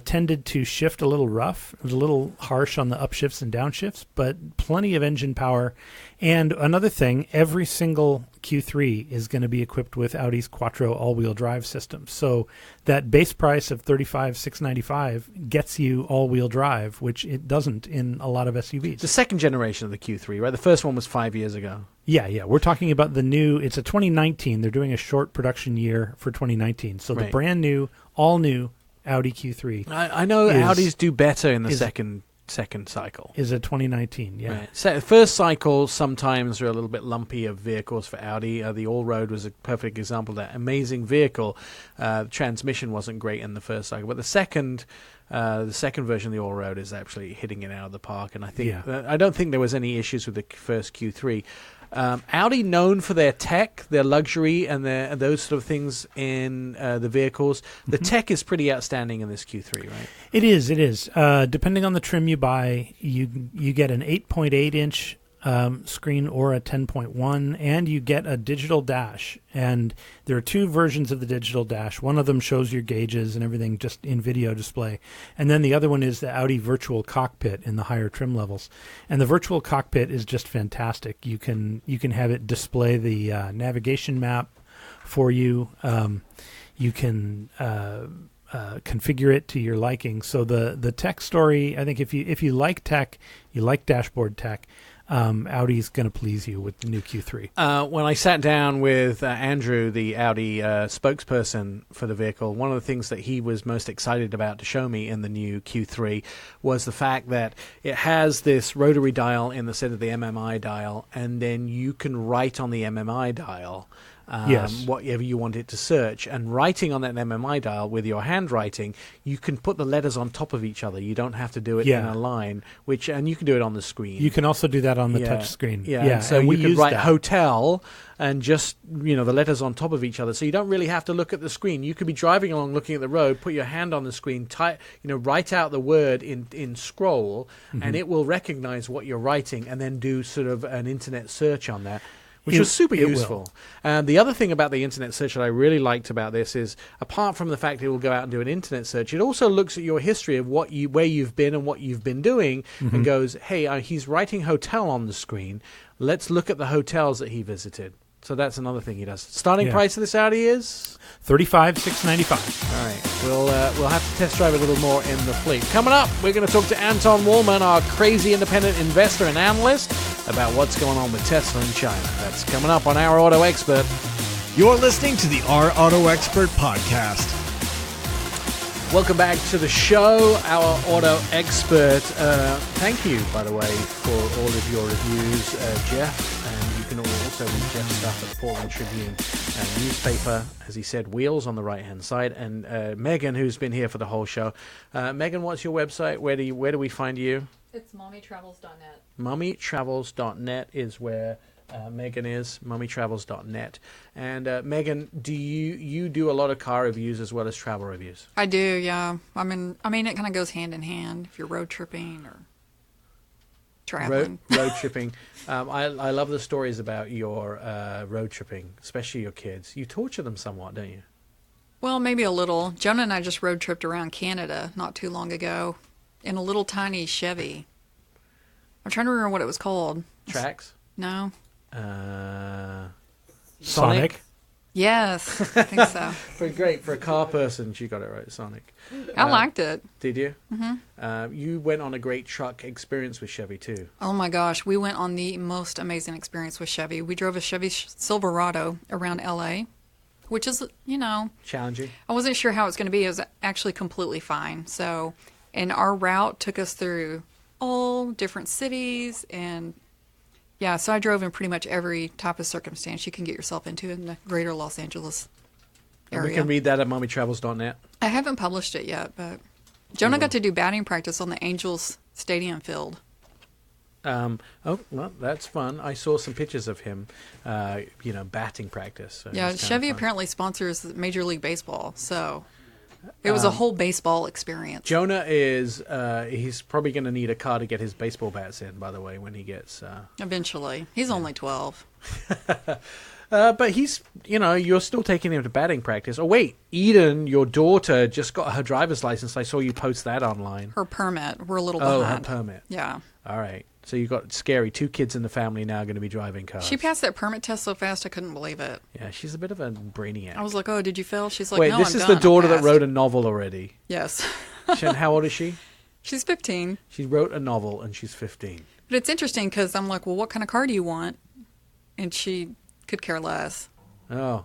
Speaker 4: tended to shift a little rough. It was a little harsh on the upshifts and downshifts, but plenty of engine power. And another thing, every single Q3 is going to be equipped with Audi's Quattro all-wheel drive system. So that base price of $35,695 gets you all-wheel drive, which it doesn't in a lot of SUVs.
Speaker 2: The second generation of the Q3, right? The first one was 5 years ago.
Speaker 4: Yeah. We're talking about the new. It's a 2019. They're doing a short production year for 2019. So the brand new, all new Audi Q3.
Speaker 2: I know Audis do better in the second cycle.
Speaker 4: Is a 2019, yeah.
Speaker 2: Right. So first cycle sometimes are a little bit lumpy of vehicles for Audi. The Allroad was a perfect example of that. Amazing vehicle. The transmission wasn't great in the first cycle, but the second version of the Allroad is actually hitting it out of the park. And I think I don't think there was any issues with the first Q3. Audi, known for their tech, their luxury, and those sort of things in the vehicles. The tech is pretty outstanding in this Q3, right?
Speaker 4: It is. Depending on the trim you buy, you get an 8.8-inch screen or a 10.1, and you get a digital dash. And there are 2 versions of the digital dash. One of them shows your gauges and everything just in video display, and then the other one is the Audi virtual cockpit in the higher trim levels. And the virtual cockpit is just fantastic. You can have it display the navigation map for you. You can configure it to your liking. So the tech story, I think if you like tech, you like dashboard tech, Audi's going to please you with the new Q3.
Speaker 2: When I sat down with Andrew, the Audi spokesperson for the vehicle, one of the things that he was most excited about to show me in the new Q3 was the fact that it has this rotary dial in the center of the MMI dial, and then you can write on the MMI dial whatever you want it to search. And writing on that MMI dial with your handwriting, you can put the letters on top of each other. You don't have to do it in a line, and you can do it on the screen.
Speaker 4: You can also do that on the touch screen.
Speaker 2: Yeah. So you could write hotel and just, the letters on top of each other. So you don't really have to look at the screen. You could be driving along looking at the road, put your hand on the screen, write out the word in scroll, and it will recognize what you're writing and then do sort of an internet search on that. which was super useful. And the other thing about the internet search that I really liked about this is, apart from the fact it will go out and do an internet search, it also looks at your history of where you've been and what you've been doing, and goes, hey, he's writing hotel on the screen. Let's look at the hotels that he visited. So that's another thing he does. Starting price of this Audi is
Speaker 4: $35,695.
Speaker 2: All right, we'll have to test drive a little more in the fleet. Coming up, we're going to talk to Anton Woolman, our crazy independent investor and analyst, about what's going on with Tesla in China. That's coming up on Our Auto Expert.
Speaker 6: You're listening to the Our Auto Expert podcast.
Speaker 2: Welcome back to the show, Our Auto Expert. Thank you, by the way, for all of your reviews, Jeff. And you can also read Jeff's stuff at the Portland Tribune newspaper. As he said, wheels on the right-hand side. And Megan, who's been here for the whole show. Megan, what's your website? Where do we find you?
Speaker 5: It's mommytravels.net.
Speaker 2: Mommytravels.net is where Megan is, mommytravels.net. And Megan, do you do a lot of car reviews as well as travel reviews?
Speaker 5: I do, yeah. I mean, it kind of goes hand in hand if you're road tripping or traveling.
Speaker 2: Road tripping. I love the stories about your road tripping, especially your kids. You torture them somewhat, don't you?
Speaker 5: Well, maybe a little. Jonah and I just road tripped around Canada not too long ago in a little tiny Chevy. I'm trying to remember what it was called.
Speaker 2: Trax?
Speaker 5: No.
Speaker 2: Sonic?
Speaker 5: Yes, I think so.
Speaker 2: Great. For a car person, she got it right, Sonic.
Speaker 5: I liked it.
Speaker 2: Did you? Mm-hmm. You went on a great truck experience with Chevy, too.
Speaker 5: Oh, my gosh. We went on the most amazing experience with Chevy. We drove a Chevy Silverado around L.A., which is,
Speaker 2: challenging.
Speaker 5: I wasn't sure how it was going to be. It was actually completely fine. And our route took us through all different cities and... Yeah, so I drove in pretty much every type of circumstance you can get yourself into in the greater Los Angeles area.
Speaker 2: And we can read that at mommytravels.net.
Speaker 5: I haven't published it yet, but Jonah got to do batting practice on the Angels stadium field.
Speaker 2: Well, that's fun. I saw some pictures of him, batting practice. So
Speaker 5: yeah, Chevy apparently sponsors Major League Baseball, so... It was a whole baseball experience.
Speaker 2: Jonah is, he's probably going to need a car to get his baseball bats in, by the way, when he gets...
Speaker 5: Eventually. He's only 12.
Speaker 2: But he's, you're still taking him to batting practice. Oh, wait, Eden, your daughter, just got her driver's license. I saw you post that online.
Speaker 5: Her permit. We're a little behind.
Speaker 2: Oh, her permit.
Speaker 5: Yeah.
Speaker 2: All right. So you got scary. 2 kids in the family now going to be driving cars.
Speaker 5: She passed that permit test so fast I couldn't believe it.
Speaker 2: Yeah, she's a bit of a brainiac.
Speaker 5: I was like, oh, did you fail? She's like,
Speaker 2: wait,
Speaker 5: no,
Speaker 2: this
Speaker 5: I'm
Speaker 2: is
Speaker 5: done.
Speaker 2: the daughter that wrote a novel already.
Speaker 5: Yes.
Speaker 2: How old is she?
Speaker 5: She's 15.
Speaker 2: She wrote a novel and she's 15.
Speaker 5: But it's interesting because I'm like, well, what kind of car do you want? And she could care less.
Speaker 2: Oh,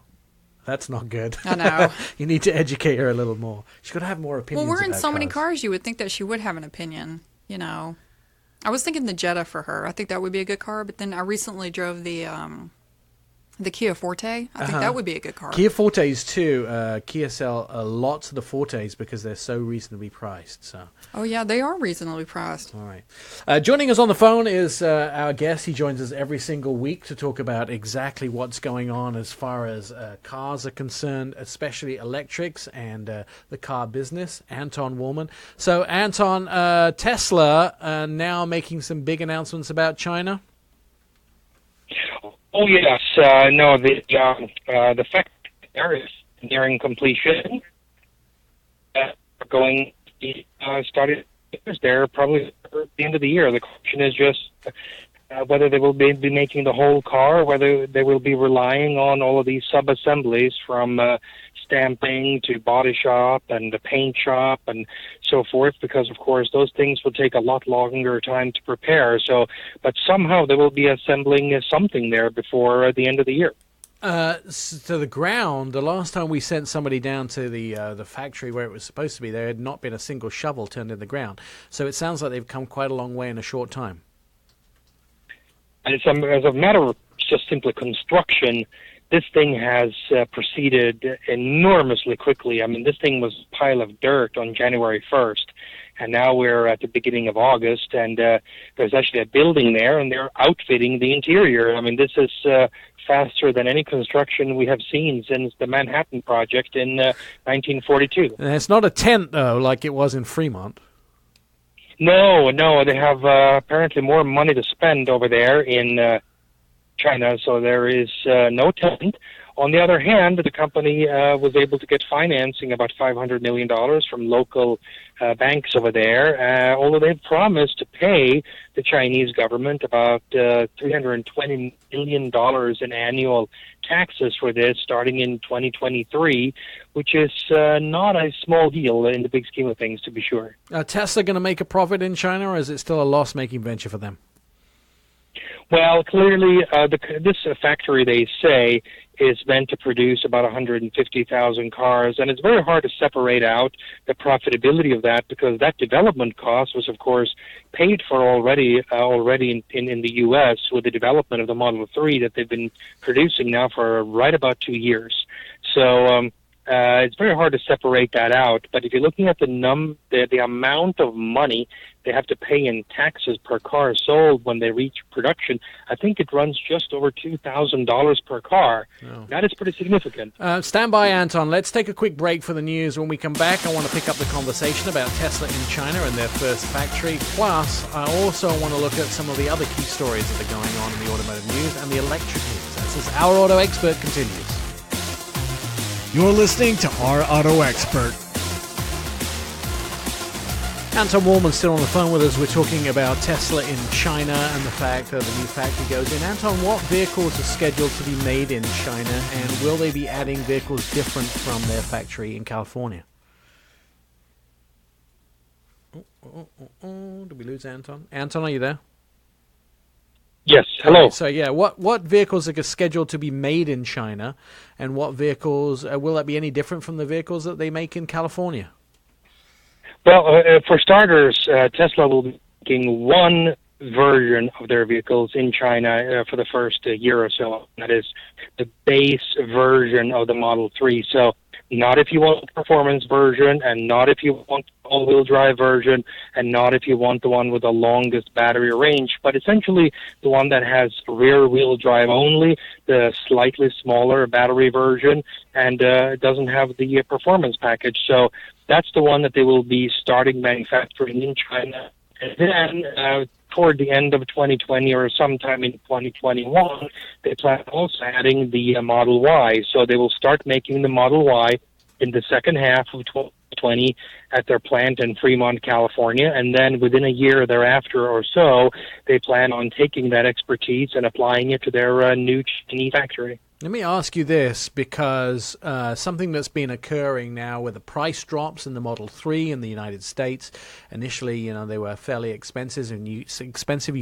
Speaker 2: that's not good.
Speaker 5: I know.
Speaker 2: You need to educate her a little more. She's got to have more opinions.
Speaker 5: Well, we're in so many
Speaker 2: cars.
Speaker 5: cars, you would think that she would have an opinion, I was thinking the Jetta for her. I think that would be a good car. But then I recently drove the Kia Forte. I think that would be a good car.
Speaker 2: Kia Fortes too. Kia sell lots of the Fortes because they're so reasonably priced. So.
Speaker 5: Oh yeah, they are reasonably priced.
Speaker 2: All right. Joining us on the phone is our guest. He joins us every single week to talk about exactly what's going on as far as cars are concerned, especially electrics and the car business. Anton Woolman. So Anton, Tesla now making some big announcements about China.
Speaker 9: Oh yes, no. The fact there is nearing completion. Going started there probably at the end of the year. The question is just whether they will be making the whole car, or whether they will be relying on all of these sub-assemblies from stamping to body shop and the paint shop and so forth, because of course those things will take a lot longer time to prepare. So, but somehow they will be assembling something there before the end of the year.
Speaker 2: To the ground, the last time we sent somebody down to the factory where it was supposed to be, there had not been a single shovel turned in the ground. So it sounds like they've come quite a long way in a short time.
Speaker 9: And it's as a matter of just simply construction, this thing has proceeded enormously quickly. I mean, this thing was a pile of dirt on January 1st, and now we're at the beginning of August, and there's actually a building there, and they're outfitting the interior. I mean, this is faster than any construction we have seen since the Manhattan Project in 1942.
Speaker 2: And it's not a tent, though, like it was in Fremont.
Speaker 9: No, they have apparently more money to spend over there in China, so there is no tenant. On the other hand, the company was able to get financing about $500 million from local banks over there, although they've promised to pay the Chinese government about $320 million in annual taxes for this starting in 2023, which is not a small deal in the big scheme of things, to be sure.
Speaker 2: Tesla going to make a profit in China, or is it still a loss-making venture for them?
Speaker 9: Well, clearly, this factory, they say, is meant to produce about 150,000 cars, and it's very hard to separate out the profitability of that because that development cost was, of course, paid for already in the U.S. with the development of the Model 3 that they've been producing now for right about 2 years. So it's very hard to separate that out. But if you're looking at the amount of money they have to pay in taxes per car sold when they reach production, I think it runs just over $2,000 per car. Oh. That is pretty significant.
Speaker 2: Stand by, Anton. Let's take a quick break for the news. When we come back, I want to pick up the conversation about Tesla in China and their first factory. Plus, I also want to look at some of the other key stories that are going on in the automotive news and the electric news. That's as Our Auto Expert continues.
Speaker 6: You're listening to Our Auto Expert.
Speaker 2: Anton Wallman's still on the phone with us. We're talking about Tesla in China and the fact that the new factory goes in. Anton, what vehicles are scheduled to be made in China, and will they be adding vehicles different from their factory in California? Did we lose Anton? Anton, are you there?
Speaker 9: Yes, hello.
Speaker 2: Okay, so, yeah, what vehicles are scheduled to be made in China, and what vehicles, will that be any different from the vehicles that they make in California?
Speaker 9: Well, for starters, Tesla will be making one version of their vehicles in China for the first year or so. That is the base version of the Model 3. So not if you want the performance version, and not if you want the all-wheel drive version, and not if you want the one with the longest battery range, but essentially the one that has rear-wheel drive only, the slightly smaller battery version, and doesn't have the performance package. So that's the one that they will be starting manufacturing in China. And then toward the end of 2020 or sometime in 2021, they plan also adding the Model Y. So they will start making the Model Y in the second half of 2020 at their plant in Fremont, California. And then within a year thereafter or so, they plan on taking that expertise and applying it to their new Chinese factory.
Speaker 2: Let me ask you this, because something that's been occurring now with the price drops in the Model 3 in the United States. Initially, they were fairly expensive, and you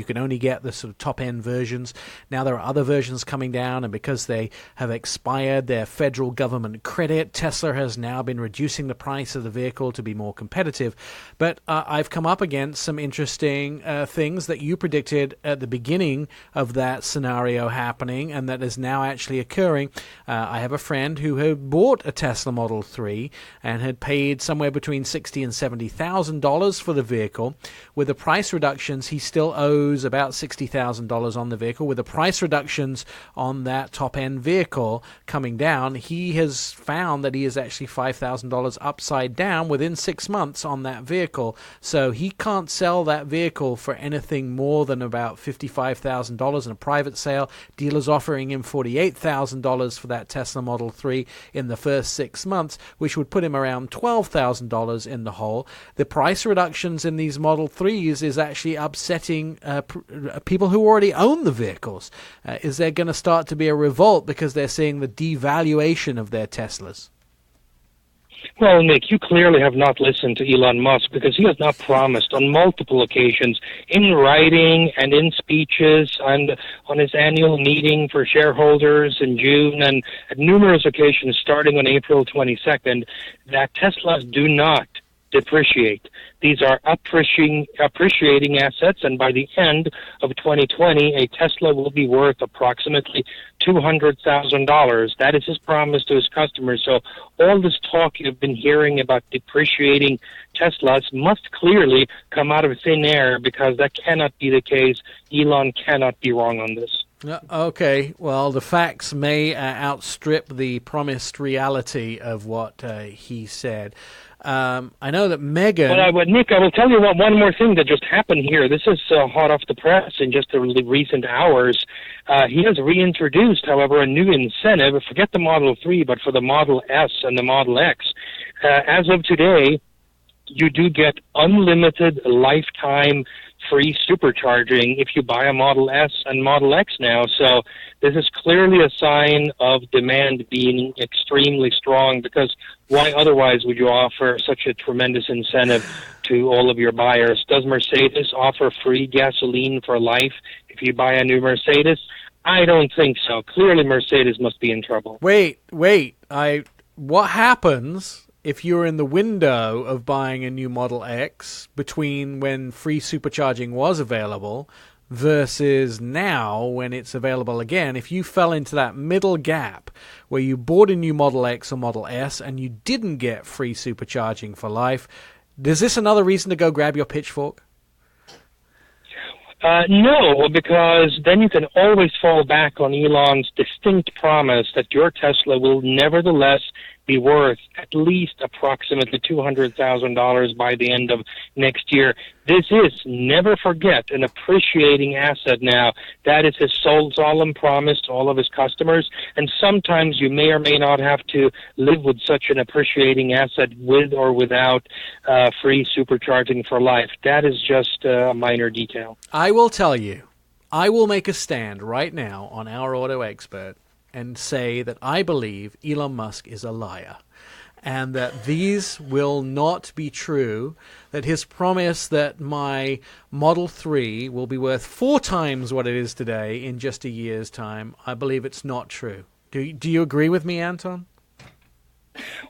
Speaker 2: could only get the sort of top-end versions. Now there are other versions coming down, and because they have expired their federal government credit, Tesla has now been reducing the price of the vehicle to be more competitive. But I've come up against some interesting things that you predicted at the beginning of that scenario happening, and that is now actually occurring. I have a friend who had bought a Tesla Model 3 and had paid somewhere between $60,000 and $70,000 for the vehicle. With the price reductions, he still owes about $60,000 on the vehicle. With the price reductions on that top-end vehicle coming down, he has found that he is actually $5,000 upside down within 6 months on that vehicle. So he can't sell that vehicle for anything more than about $55,000 in a private sale. Dealers offering him $48,000 for that Tesla Model 3 in the first 6 months, which would put him around $12,000 in the hole. The price reductions in these Model 3s is actually upsetting people who already own the vehicles. Is there going to start to be a revolt because they're seeing the devaluation of their Teslas?
Speaker 9: Well, Nick, you clearly have not listened to Elon Musk, because he has now promised on multiple occasions, in writing and in speeches and on his annual meeting for shareholders in June and at numerous occasions starting on April 22nd, that Teslas do not depreciate. These are appreciating assets, and by the end of 2020, a Tesla will be worth approximately $200,000. That is his promise to his customers. So all this talk you've been hearing about depreciating Teslas must clearly come out of thin air, because that cannot be the case. Elon cannot be wrong on this.
Speaker 2: Okay, well, the facts may outstrip the promised reality of what he said. I know that Megan...
Speaker 9: Well, Nick, I will tell you one more thing that just happened here. This is hot off the press in just the recent hours. He has reintroduced, however, a new incentive. Forget the Model 3, but for the Model S and the Model X. As of today, you do get unlimited lifetime free supercharging if you buy a Model S and Model X now. So this is clearly a sign of demand being extremely strong, because why otherwise would you offer such a tremendous incentive to all of your buyers? Does Mercedes offer free gasoline for life if you buy a new Mercedes? I don't think so. Clearly Mercedes must be in trouble.
Speaker 2: Wait. What happens if you're in the window of buying a new Model X between when free supercharging was available versus now when it's available again? If you fell into that middle gap where you bought a new Model X or Model S and you didn't get free supercharging for life, is this another reason to go grab your pitchfork?
Speaker 9: No, because then you can always fall back on Elon's distinct promise that your Tesla will nevertheless be worth at least approximately $200,000 by the end of next year. This is, never forget, an appreciating asset now. That is his solemn promise to all of his customers, and sometimes you may or may not have to live with such an appreciating asset with or without free supercharging for life. That is just a minor detail.
Speaker 2: I will tell you, I will make a stand right now on Our Auto Expert and say that I believe Elon Musk is a liar, and that these will not be true, that his promise that my Model 3 will be worth 4 times what it is today in just a year's time, I believe it's not true. Do you agree with me, Anton?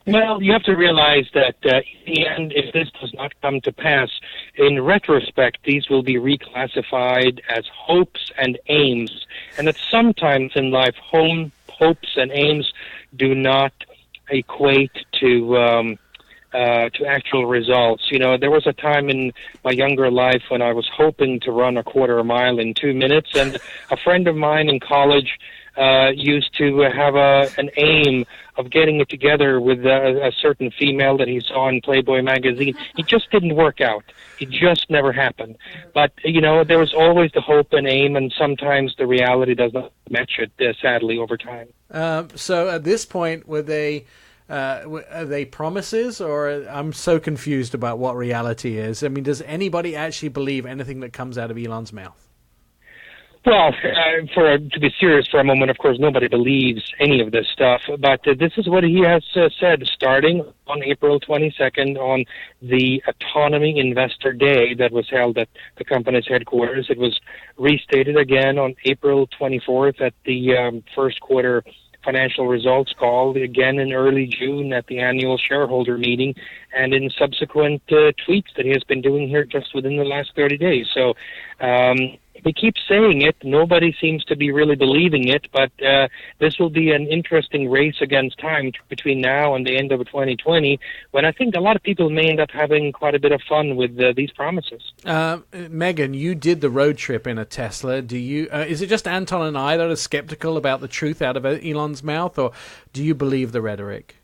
Speaker 9: Well, you have to realize that in the end, if this does not come to pass, in retrospect, these will be reclassified as hopes and aims, and that sometimes in life, hopes and aims do not equate to actual results. You know, there was a time in my younger life when I was hoping to run a quarter mile in 2 minutes, and a friend of mine in college used to have an aim of getting it together with a certain female that he saw in Playboy magazine. It just didn't work out. It just never happened. But, you know, there was always the hope and aim, and sometimes the reality does not match it, sadly, over time.
Speaker 2: So at this point, are they promises, or I'm so confused about what reality is? I mean, does anybody actually believe anything that comes out of Elon's mouth?
Speaker 9: Well, to be serious for a moment, of course, nobody believes any of this stuff, but this is what he has said starting on April 22nd on the Autonomy Investor Day that was held at the company's headquarters. It was restated again on April 24th at the first quarter financial results call, again in early June at the annual shareholder meeting, and in subsequent tweets that he has been doing here just within the last 30 days. So he keeps saying it. Nobody seems to be really believing it, but this will be an interesting race against time between now and the end of 2020, when I think a lot of people may end up having quite a bit of fun with these promises.
Speaker 2: Megan, you did the road trip in a Tesla. Do you? Is it just Anton and I that are skeptical about the truth out of Elon's mouth, or do you believe the rhetoric?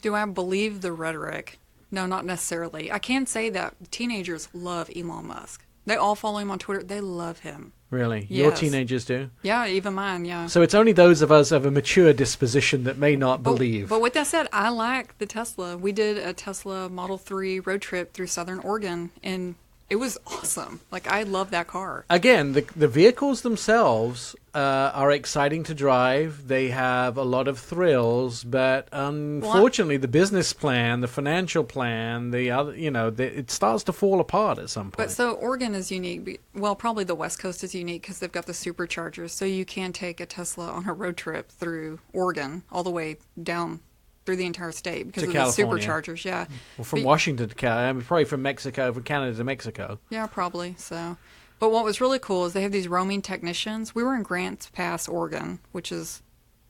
Speaker 5: Do I believe the rhetoric? No, not necessarily. I can say that teenagers love Elon Musk. They all follow him on Twitter. They love him.
Speaker 2: Really?
Speaker 5: Yes.
Speaker 2: Your teenagers do?
Speaker 5: Yeah, even mine, yeah.
Speaker 2: So it's only those of us of a mature disposition that may not believe.
Speaker 5: But with that said, I like the Tesla. We did a Tesla Model 3 road trip through Southern Oregon, and it was awesome. Like, I love that car.
Speaker 2: Again, the vehicles themselves are exciting to drive. They have a lot of thrills, but unfortunately, the business plan, the financial plan, the other, it starts to fall apart at some point.
Speaker 5: But so Oregon is unique. Well, probably the West Coast is unique because they've got the superchargers. So you can take a Tesla on a road trip through Oregon all the way down through the entire state because of
Speaker 2: California.
Speaker 5: The superchargers, yeah.
Speaker 2: Well, from Washington to Canada, probably from Canada to Mexico.
Speaker 5: Yeah, probably so. But what was really cool is they have these roaming technicians. We were in Grants Pass, Oregon, which is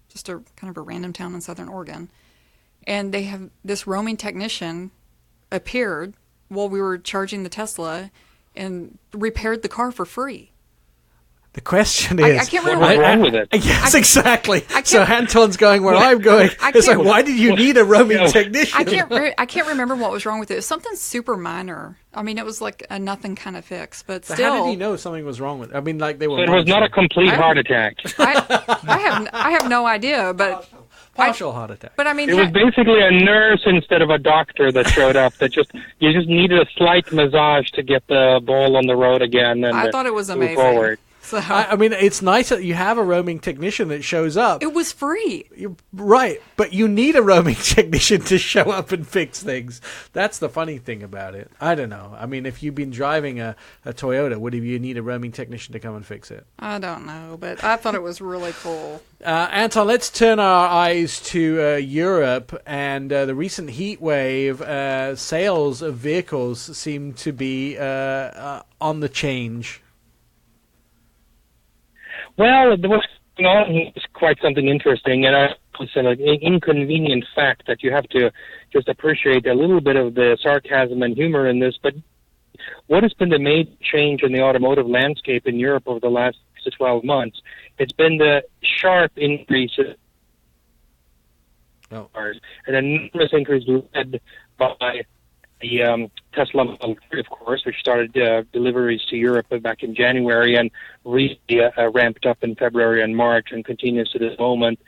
Speaker 5: just a kind of a random town in Southern Oregon. And they have this roaming technician appeared while we were charging the Tesla and repaired the car for free.
Speaker 2: The question is,
Speaker 5: I can't remember
Speaker 9: what's wrong with it.
Speaker 2: Yes, exactly. So Anton's going where I'm going. It's like, why did you need a roaming technician?
Speaker 5: I can't remember what was wrong with it. It was something super minor. I mean, it was like a nothing kind of fix, but
Speaker 2: so
Speaker 5: still.
Speaker 2: How did he know something was wrong with it? I mean, like they were.
Speaker 9: So it was not a complete heart attack.
Speaker 5: I have no idea, but.
Speaker 2: Partial heart attack.
Speaker 5: But I mean,
Speaker 9: it was basically a nurse instead of a doctor that showed up. You just needed a slight massage to get the ball on the road again. And
Speaker 5: I thought it was amazing.
Speaker 9: Forward.
Speaker 2: So I mean, it's nice that you have a roaming technician that shows up.
Speaker 5: It was free.
Speaker 2: Right, but you need a roaming technician to show up and fix things. That's the funny thing about it. I don't know. I mean, if you've been driving a Toyota, would you need a roaming technician to come and fix it?
Speaker 5: I don't know, but I thought it was really cool.
Speaker 2: Anton, let's turn our eyes to Europe and the recent heat wave. Sales of vehicles seem to be on the change.
Speaker 9: Well, what's going on here is quite something interesting, and it's an inconvenient fact that you have to just appreciate a little bit of the sarcasm and humor in this. But what has been the major change in the automotive landscape in Europe over the last 6 to 12 months? It's been the sharp increase in cars, an enormous increase led by the Tesla Model 3, of course, which started deliveries to Europe back in January and really ramped up in February and March and continues to this moment.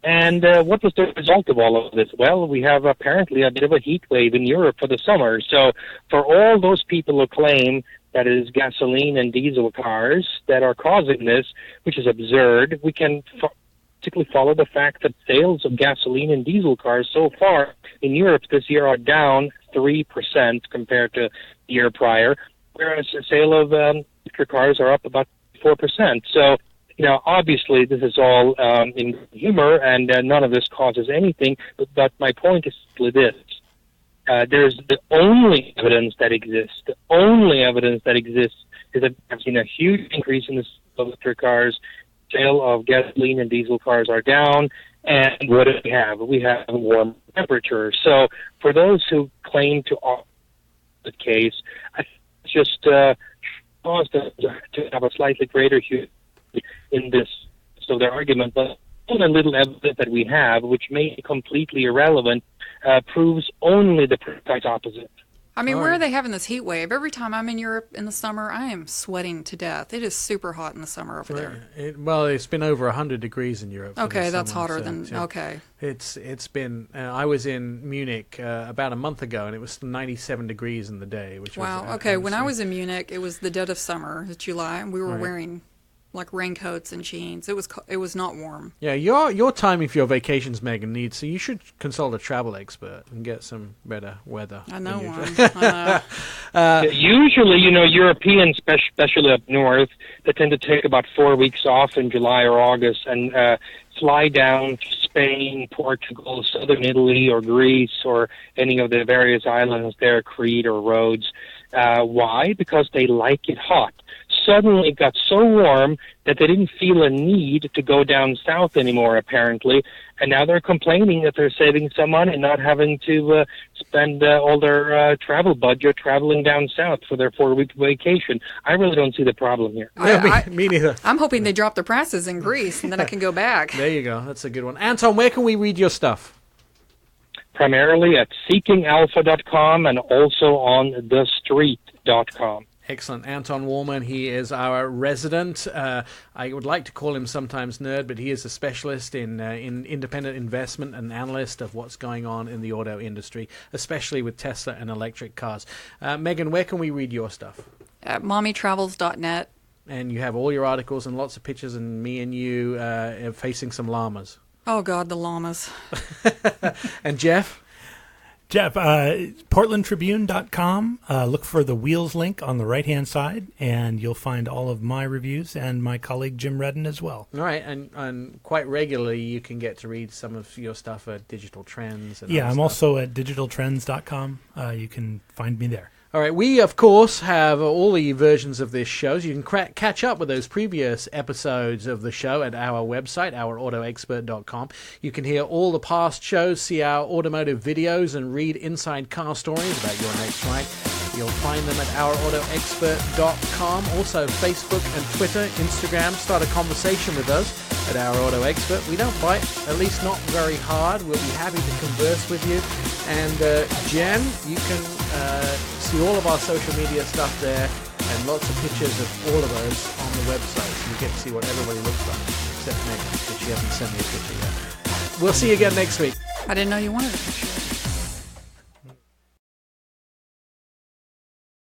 Speaker 9: And what was the result of all of this? Well, we have apparently a bit of a heat wave in Europe for the summer. So for all those people who claim that it is gasoline and diesel cars that are causing this, which is absurd, we can particularly follow the fact that sales of gasoline and diesel cars so far in Europe this year are down 3% compared to the year prior, whereas the sale of electric cars are up about 4%. So, obviously this is all in humor, and none of this causes anything, but my point is simply this. There's the only evidence that exists. The only evidence that exists is that I've seen a huge increase in the sale of electric cars. Sale of gasoline and diesel cars are down, and what do we have? We have warm temperatures. So for those who claim to offer the case, I just cause them to have a slightly greater humor in this. So their argument, but all the little evidence that we have, which may be completely irrelevant, proves only the precise opposite.
Speaker 5: I mean, where are they having this heat wave? Every time I'm in Europe in the summer, I am sweating to death. It is super hot in the summer over there.
Speaker 2: It's been over 100 degrees in Europe.
Speaker 5: Okay, that's hotter than... Okay.
Speaker 2: It's been... I was in Munich about a month ago, and it was 97 degrees in the day. Which
Speaker 5: wow,
Speaker 2: was,
Speaker 5: okay. When I was in Munich, it was the dead of summer, July, and we were wearing... like raincoats and jeans. It was not warm.
Speaker 2: Yeah, your timing for your vacations, Megan, needs, so you should consult a travel expert and get some better weather.
Speaker 5: I know one. I
Speaker 9: know. Usually, Europeans, especially up north, they tend to take about 4 weeks off in July or August and fly down to Spain, Portugal, southern Italy, or Greece, or any of the various islands there, Crete or Rhodes. Why? Because they like it hot. Suddenly it got so warm that they didn't feel a need to go down south anymore, apparently. And now they're complaining that they're saving some money, not having to spend all their travel budget traveling down south for their 4-week vacation. I really don't see the problem here.
Speaker 2: Me neither.
Speaker 5: I'm hoping they drop the prices in Greece, and then I can go back.
Speaker 2: There you go. That's a good one. Anton, where can we read your stuff?
Speaker 9: Primarily at seekingalpha.com and also on thestreet.com.
Speaker 2: Excellent. Anton Wallman, he is our resident. I would like to call him sometimes nerd, but he is a specialist in independent investment and analyst of what's going on in the auto industry, especially with Tesla and electric cars. Megan, where can we read your stuff?
Speaker 5: At mommytravels.net.
Speaker 2: And you have all your articles and lots of pictures and me and you facing some llamas.
Speaker 5: Oh, God, the llamas.
Speaker 2: And Jeff?
Speaker 4: PortlandTribune.com. Look for the wheels link on the right-hand side, and you'll find all of my reviews and my colleague Jim Redden as well.
Speaker 2: All right, and quite regularly you can get to read some of your stuff at Digital Trends. And
Speaker 4: I'm also at digitaltrends.com. You can find me there.
Speaker 2: All right, we, of course, have all the versions of this show. So you can catch up with those previous episodes of the show at our website, ourautoexpert.com. You can hear all the past shows, see our automotive videos, and read inside car stories about your next ride. You'll find them at OurAutoExpert.com. Also, Facebook and Twitter, Instagram. Start a conversation with us at Our Auto Expert. We don't bite, at least not very hard. We'll be happy to converse with you. And Jen, you can see all of our social media stuff there and lots of pictures of all of us on the website. So you get to see what everybody looks like, except Nick, because she hasn't sent me a picture yet. We'll see you again next week.
Speaker 5: I didn't know you wanted a picture.